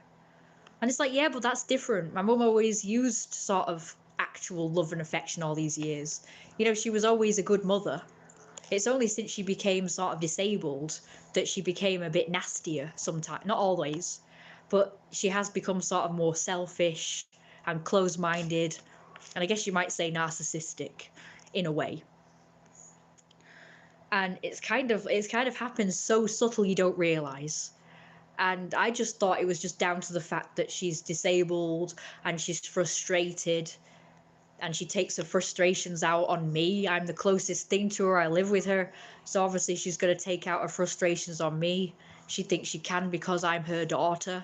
And it's like, yeah, but that's different. My mum always used sort of actual love and affection all these years. You know, she was always a good mother. It's only since she became sort of disabled that she became a bit nastier sometimes. Not always, but she has become sort of more selfish and closed-minded. And I guess you might say narcissistic in a way. And it's kind of happened so subtle you don't realize. And I just thought it was just down to the fact that she's disabled and she's frustrated and she takes her frustrations out on me. I'm the closest thing to her. I live with her. So obviously she's going to take out her frustrations on me. She thinks she can because I'm her daughter.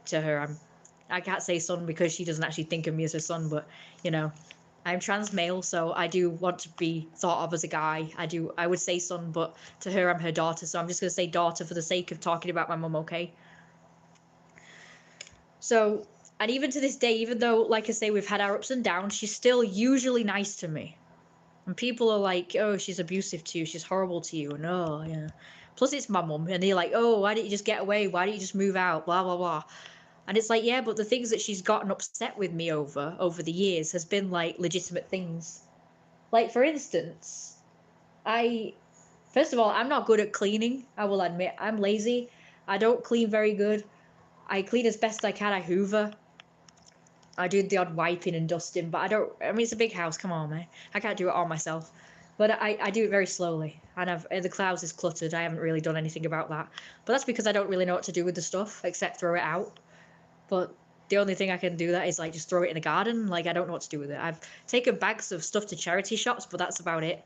To her, I can't say son because she doesn't actually think of me as her son, but you know, I'm trans male, so I do want to be thought of as a guy. I would say son, but to her I'm her daughter, so I'm just going to say daughter for the sake of talking about my mum, okay? So, and even to this day, even though, like I say, we've had our ups and downs, she's still usually nice to me. And people are like, oh, she's abusive to you, she's horrible to you, and oh, yeah. Plus it's my mum, and they're like, oh, why didn't you just get away? Why didn't you just move out? Blah, blah, blah. And it's like, yeah, but the things that she's gotten upset with me over the years has been like legitimate things. Like, for instance, first of all, I'm not good at cleaning. I will admit, I'm lazy. I don't clean very good. I clean as best I can. I hoover. I do the odd wiping and dusting, but I mean, it's a big house. Come on, man. I can't do it all myself. But I do it very slowly. And the house is cluttered. I haven't really done anything about that. But that's because I don't really know what to do with the stuff except throw it out. But the only thing I can do that is like just throw it in the garden. Like I don't know what to do with it. I've taken bags of stuff to charity shops, but that's about it.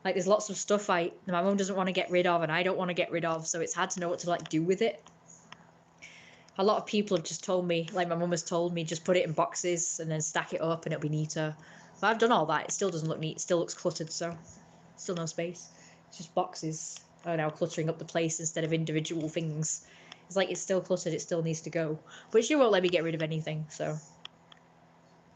Like there's lots of stuff my mum doesn't want to get rid of and I don't want to get rid of, so it's hard to know what to like do with it. A lot of people have just told me, like my mum has told me, just put it in boxes and then stack it up and it'll be neater. But I've done all that. It still doesn't look neat. It still looks cluttered, so still no space. It's just boxes are now cluttering up the place instead of individual things. It's like it's still cluttered, it still needs to go. But she won't let me get rid of anything, so.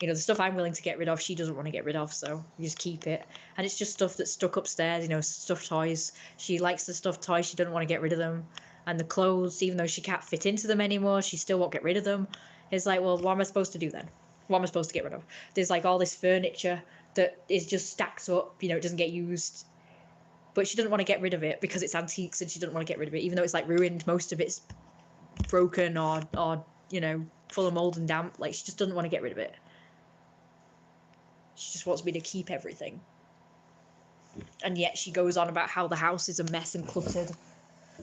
You know, the stuff I'm willing to get rid of, she doesn't want to get rid of, so you just keep it. And it's just stuff that's stuck upstairs, you know, stuffed toys. She likes the stuffed toys, she doesn't want to get rid of them. And the clothes, even though she can't fit into them anymore, she still won't get rid of them. It's like, well, what am I supposed to do then? What am I supposed to get rid of? There's like all this furniture that is just stacked up, you know, it doesn't get used. But she doesn't want to get rid of it because it's antiques and she doesn't want to get rid of it, even though it's like ruined, most of it's broken or you know, full of mold and damp. Like she just doesn't want to get rid of it. She just wants me to keep everything. And yet she goes on about how the house is a mess and cluttered.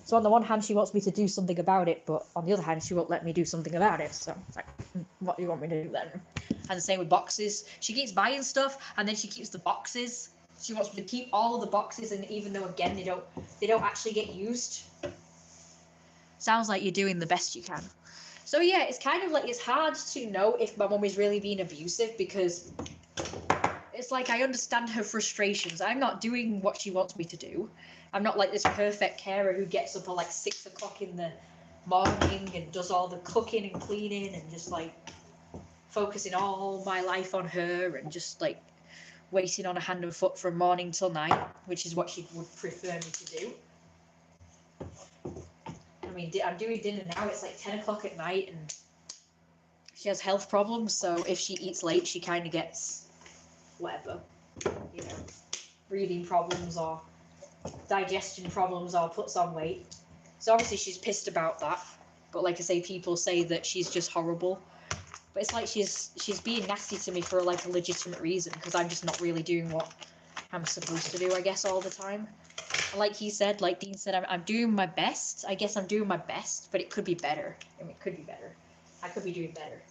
So on the one hand she wants me to do something about it, but on the other hand she won't let me do something about it. So it's like, what do you want me to do then? And the same with boxes. She keeps buying stuff and then she keeps the boxes. She wants me to keep all of the boxes, and even though again they don't actually get used. Sounds like you're doing the best you can. So yeah, it's kind of like it's hard to know if my mum is really being abusive because it's like I understand her frustrations. I'm not doing what she wants me to do. I'm not like this perfect carer who gets up at like 6 o'clock in the morning and does all the cooking and cleaning and just like focusing all my life on her and just like waiting on a hand and foot from morning till night, which is what she would prefer me to do. I mean, I'm doing dinner now. It's like 10 o'clock at night, and she has health problems. So if she eats late, she kind of gets whatever, you know, breathing problems or digestion problems or puts on weight. So obviously she's pissed about that. But like I say, people say that she's just horrible. But it's like she's being nasty to me for like a legitimate reason, because I'm just not really doing what I'm supposed to do, I guess, all the time. Like he said, like Dean said, I'm doing my best. I guess I'm doing my best, but it could be better. I mean, it could be better. I could be doing better.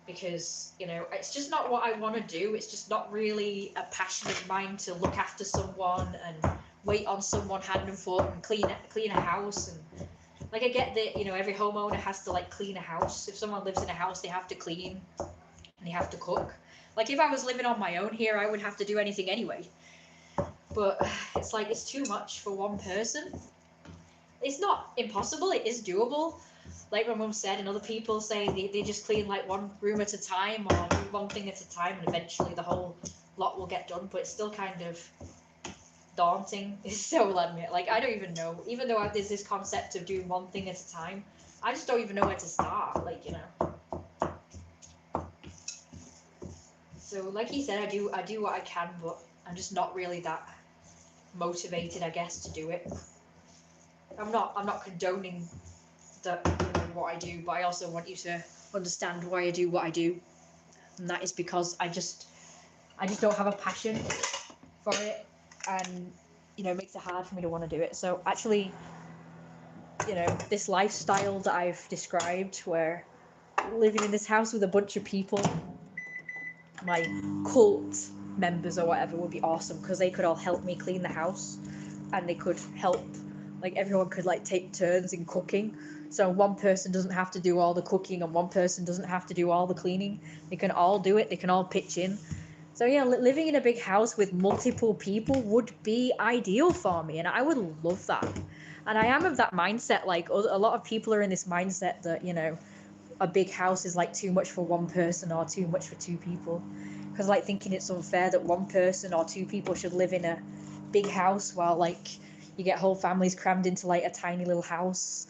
Because, you know, it's just not what I want to do. It's just not really a passion of mine to look after someone and wait on someone hand and foot and clean a house. And like, I get that, you know, every homeowner has to like clean a house. If someone lives in a house, they have to clean and they have to cook. Like, if I was living on my own here, I wouldn't have to do anything anyway. But it's like, it's too much for one person. It's not impossible, it is doable. Like my mum said, and other people say they just clean like one room at a time or do one thing at a time, and eventually the whole lot will get done. But it's still kind of daunting, so I'll admit. Like, I don't even know, even though there's this concept of doing one thing at a time, I just don't even know where to start, like, you know. So like he said, I do what I can, but I'm just not really that motivated, I guess, to do it. I'm not condoning that, you know, what I do, but I also want you to understand why I do what I do, and that is because I just don't have a passion for it, and, you know, it makes it hard for me to want to do it. So actually, you know, this lifestyle that I've described, where living in this house with a bunch of people, my cult members or whatever, would be awesome, because they could all help me clean the house, and they could help, like, everyone could like take turns in cooking, so one person doesn't have to do all the cooking and one person doesn't have to do all the cleaning. They can all do it, they can all pitch in. So yeah, living in a big house with multiple people would be ideal for me, and I would love that. And I am of that mindset. Like, a lot of people are in this mindset that, you know, a big house is like too much for one person or too much for two people, because like thinking it's unfair that one person or two people should live in a big house while like you get whole families crammed into like a tiny little house,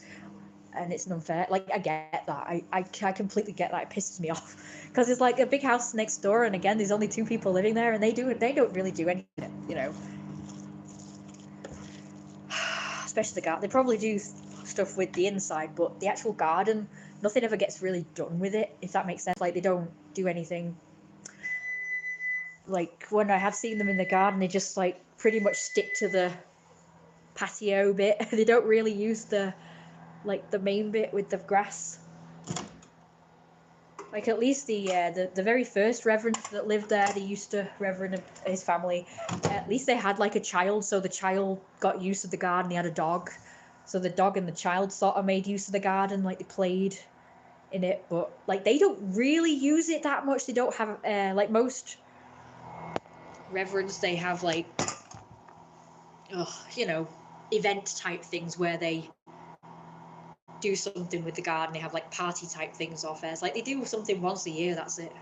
and it's unfair. Like, I get that. I completely get that. It pisses me off, because it's like a big house next door, and again, there's only two people living there, and they don't really do anything, you know. Especially the garden. They probably do stuff with the inside, but the actual garden, nothing ever gets really done with it, if that makes sense. Like, they don't do anything. Like, when I have seen them in the garden, they just like pretty much stick to the patio bit. They don't really use the main bit with the grass. Like, at least the very first reverend that lived there, they used to, Reverend and his family, at least they had like a child, so the child got use of the garden. He had a dog, so the dog and the child sort of made use of the garden, like they played in it. But like, they don't really use it that much. They don't have like most reverends, they have like, you know, event type things where they do something with the garden. They have like party type things or fairs. Like, they do something once a year, that's it.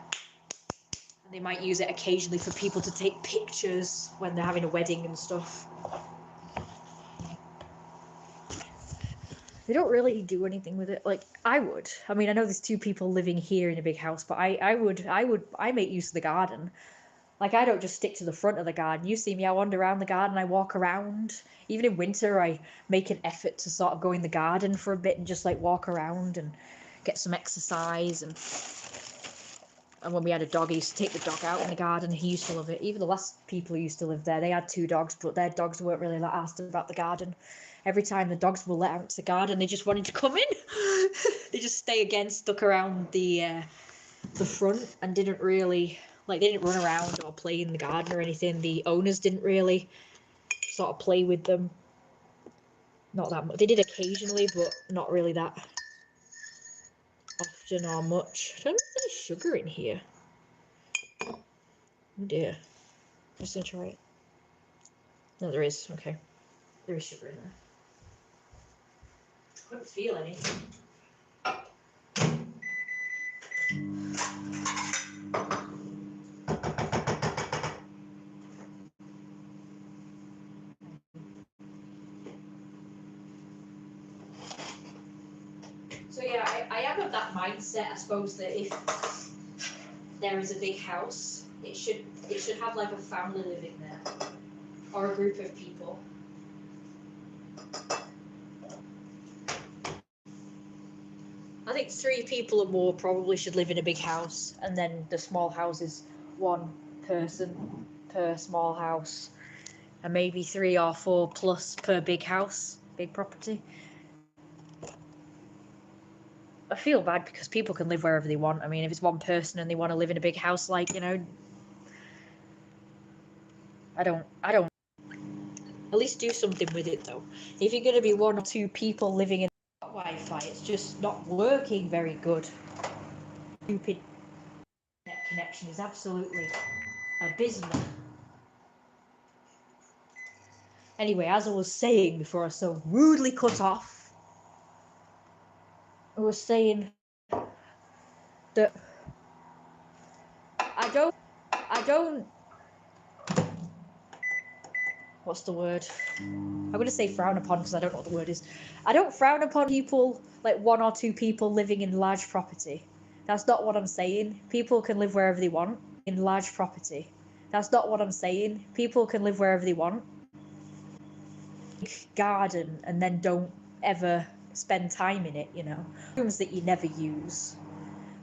And they might use it occasionally for people to take pictures when they're having a wedding and stuff. They don't really do anything with it. Like, I would. I mean, I know there's two people living here in a big house, but I make use of the garden. Like, I don't just stick to the front of the garden. You see me, I wander around the garden, I walk around. Even in winter, I make an effort to sort of go in the garden for a bit and just like walk around and get some exercise. And when we had a dog, I used to take the dog out in the garden. He used to love it. Even the last people who used to live there, they had two dogs, but their dogs weren't really that asked about the garden. Every time the dogs were let out to the garden, they just wanted to come in. They just stay again, stuck around the front, and didn't really, like, they didn't run around or play in the garden or anything. The owners didn't really sort of play with them. Not that much. They did occasionally, but not really that often or much. I don't know if there's any sugar in here. Oh dear. I'm just gonna try it. No, there is. Okay. There is sugar in there. I don't feel any. yeah, I am of that mindset, I suppose, that if there is a big house, it should have like a family living there, or a group of people. I think 3 people or more probably should live in a big house, and then the small houses, 1 person per small house, and maybe 3 or 4 plus per big house, big property. I feel bad because people can live wherever they want. I mean, if it's 1 person and they want to live in a big house, like, you know, I don't. At least do something with it though. If you're going to be 1 or 2 people living in Wi-Fi, it's just not working very good. Stupid net connection is absolutely abysmal. Anyway, as I was saying before I was so rudely cut off, I was saying that I don't, what's the word? I'm going to say frown upon because I don't know what the word is. I don't frown upon people, like 1 or 2 people living in large property. That's not what I'm saying. People can live wherever they want in large property. That's not what I'm saying. People can live wherever they want. Garden and then don't ever spend time in it, you know. Rooms that you never use.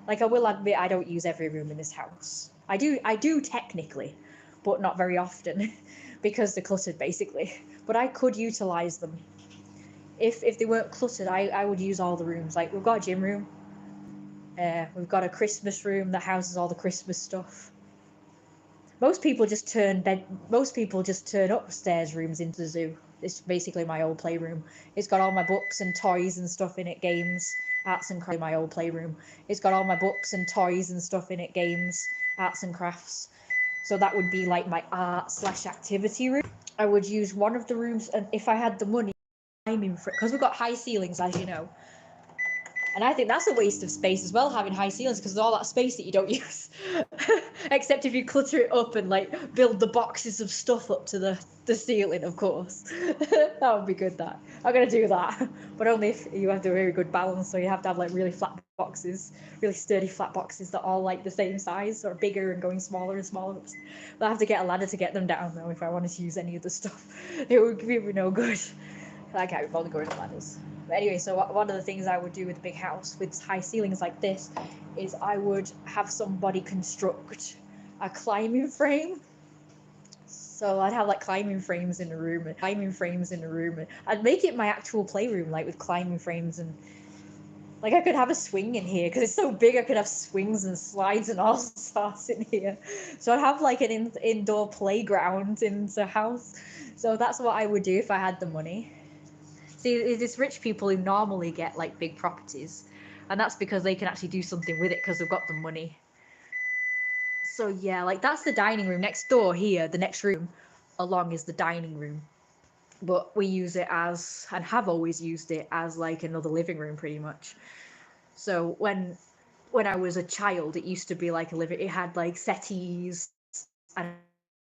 Like, I will admit I don't use every room in this house. I do technically, but not very often because they're cluttered basically. But I could utilize them. If they weren't cluttered, I would use all the rooms. Like, we've got a gym room. We've got a Christmas room that houses all the Christmas stuff. Most people just turn upstairs rooms into the zoo. It's basically my old playroom. It's got all my books and toys and stuff in it, games, arts and crafts. My old playroom. It's got all my books and toys and stuff in it, games, arts and crafts. So that would be like my art/activity room. I would use one of the rooms, and if I had the money, climbing for it, because we've got high ceilings, as you know. And I think that's a waste of space as well, having high ceilings, because all that space that you don't use. Except if you clutter it up and like build the boxes of stuff up to the ceiling, of course. That would be good, that. I'm going to do that. But only if you have the very good balance, so you have to have like really flat boxes, really sturdy flat boxes that are all like the same size or bigger and going smaller and smaller. But I have to get a ladder to get them down though if I wanted to use any of the stuff. It would be no good. I can't be bothered going up ladders. But anyway, so one of the things I would do with a big house with high ceilings like this is I would have somebody construct a climbing frame. So I'd have like climbing frames in the room and I'd make it my actual playroom, like with climbing frames, and like I could have a swing in here because it's so big. I could have swings and slides and all sorts in here. So I'd have like an indoor playground in the house. So that's what I would do if I had the money. See, it's rich people who normally get like big properties, and that's because they can actually do something with it because they've got the money. So yeah, like that's the dining room next door here. The next room along is the dining room, but we use it as, and have always used it as, like another living room pretty much. So when I was a child, it used to be like a living. It had like settees and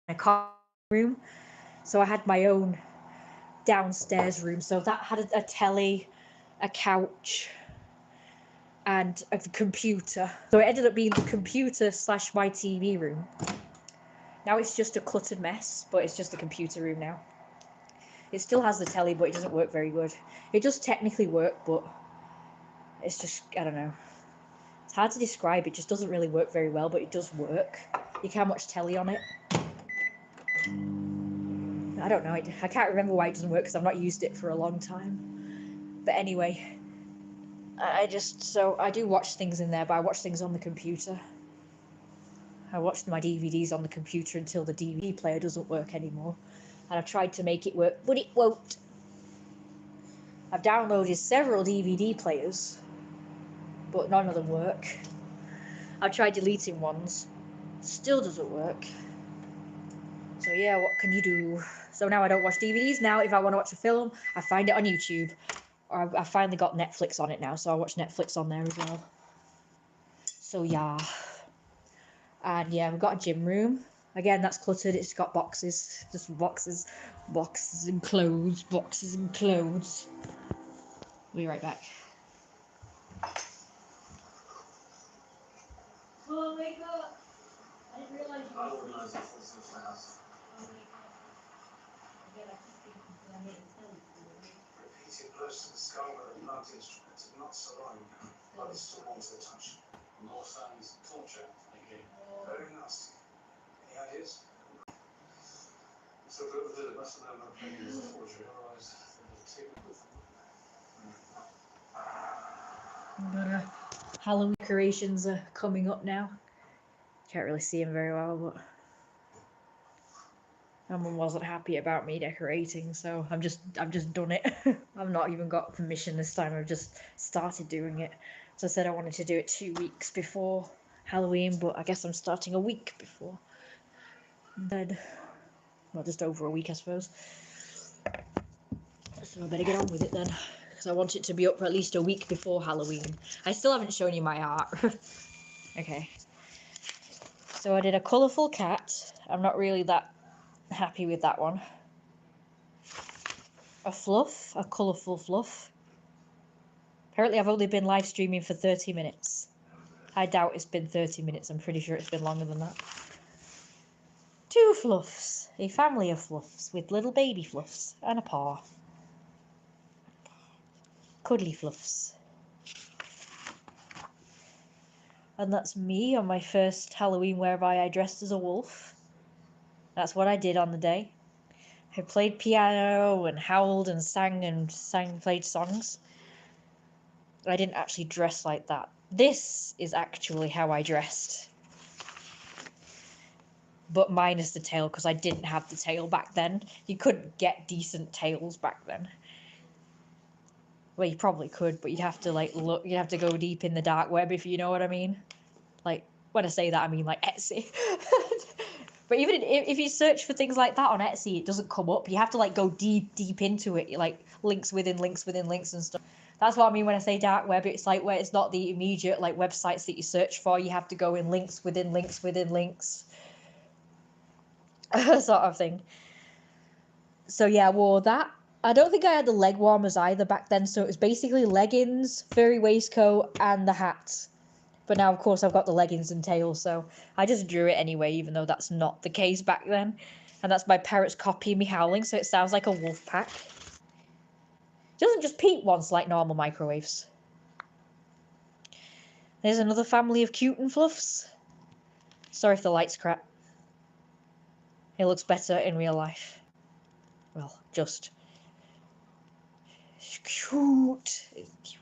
a coffee room. So I had my own downstairs room. So that had a telly, a couch, and a computer. So it ended up being the computer / my TV room. Now it's just a cluttered mess, but it's just a computer room now. It still has the telly, but it doesn't work very good. It does technically work, but it's just, I don't know. It's hard to describe. It just doesn't really work very well, but it does work. You can watch telly on it. I don't know. I can't remember why it doesn't work because I've not used it for a long time. But anyway, I do watch things in there, but I watch things on the computer. I watched my DVDs on the computer until the DVD player doesn't work anymore. And I've tried to make it work, but it won't. I've downloaded several DVD players, but none of them work. I've tried deleting ones, still doesn't work. So yeah, what can you do? So now I don't watch DVDs. Now if I want to watch a film, I find it on YouTube. Or I finally got Netflix on it now, so I watch Netflix on there as well. So yeah. And yeah, we've got a gym room. Again, that's cluttered. It's got boxes, just boxes and clothes, boxes and clothes. We'll be right back. Oh, wake up! I didn't realise you I'll were organise sleeping. it for the house. Oh, wake up. Again, I keep thinking because I hear the telly calling. Repeated blows to the skull with a blunt instrument, not saline. Blood is still warm to the touch. More sounds torture, thinking. Very nasty. Any ideas? So whoever did it must have known that painting was a forgery, otherwise they would have taken it with them. Halloween decorations are coming up now. Can't really see them very well, but my mum wasn't happy about me decorating, so I've just done it. I've not even got permission this time. I've just started doing it. So I said I wanted to do it 2 weeks before Halloween, but I guess I'm starting a week before. Then, well, just over a week, I suppose. So I better get on with it then, because I want it to be up for at least a week before Halloween. I still haven't shown you my art. Okay. So I did a colourful cat. I'm not really that happy with that one. A fluff, a colourful fluff. Apparently I've only been live streaming for 30 minutes. I doubt it's been 30 minutes. I'm pretty sure it's been longer than that. 2 fluffs. A family of fluffs with little baby fluffs and a paw. Cuddly fluffs. And that's me on my first Halloween whereby I dressed as a wolf. That's what I did on the day. I played piano and howled and played songs. I didn't actually dress like that. This is actually how I dressed. But minus the tail, because I didn't have the tail back then. You couldn't get decent tails back then. Well, you probably could, but you'd have to look. You'd have to go deep in the dark web, if you know what I mean. Like, when I say that, I mean like Etsy. But even if you search for things like that on Etsy, it doesn't come up. You have to go deep into it, like links within links within links and stuff. That's what I mean when I say dark web. It's like where it's not the immediate websites that you search for. You have to go in links within links within links, sort of thing. So yeah, I wore that. I don't think I had the leg warmers either back then. So it was basically leggings, furry waistcoat, and the hat. But now, of course, I've got the leggings and tail, so I just drew it anyway, even though that's not the case back then. And that's my parrots copying me howling, so it sounds like a wolf pack. It doesn't just peep once like normal microwaves. There's another family of cute and fluffs. Sorry if the light's crap. It looks better in real life. Well, just cute. Cute.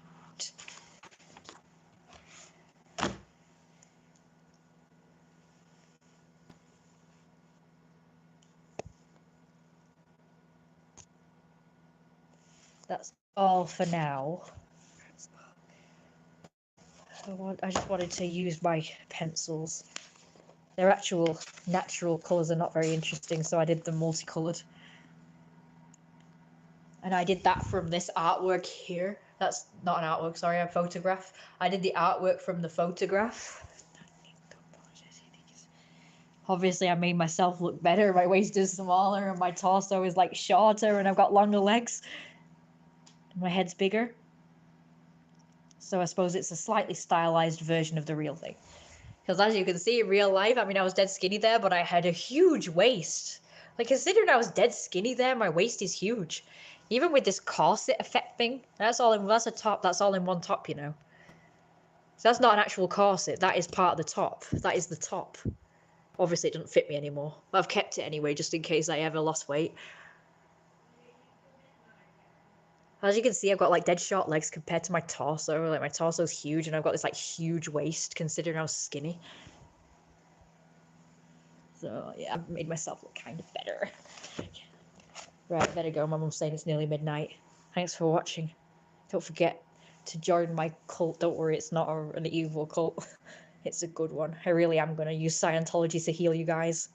That's all for now. I just wanted to use my pencils. Their actual natural colours are not very interesting, so I did them multicoloured. And I did that from this artwork here. That's not an artwork, sorry, a photograph. I did the artwork from the photograph. Obviously, I made myself look better. My waist is smaller and my torso is shorter and I've got longer legs. My head's bigger. So I suppose it's a slightly stylized version of the real thing. Because as you can see in real life, I mean, I was dead skinny there, but I had a huge waist. Considering I was dead skinny there, my waist is huge. Even with this corset effect thing, that's a top, that's all in one top, you know. So that's not an actual corset, that is part of the top. That is the top. Obviously it doesn't fit me anymore, but I've kept it anyway, just in case I ever lost weight. As you can see, I've got dead short legs compared to my torso. My torso's huge, and I've got this huge waist considering I was skinny. So yeah, I've made myself look kind of better. Right, better go. My mum's saying it's nearly midnight. Thanks for watching. Don't forget to join my cult. Don't worry, it's not an evil cult. It's a good one. I really am going to use Scientology to heal you guys.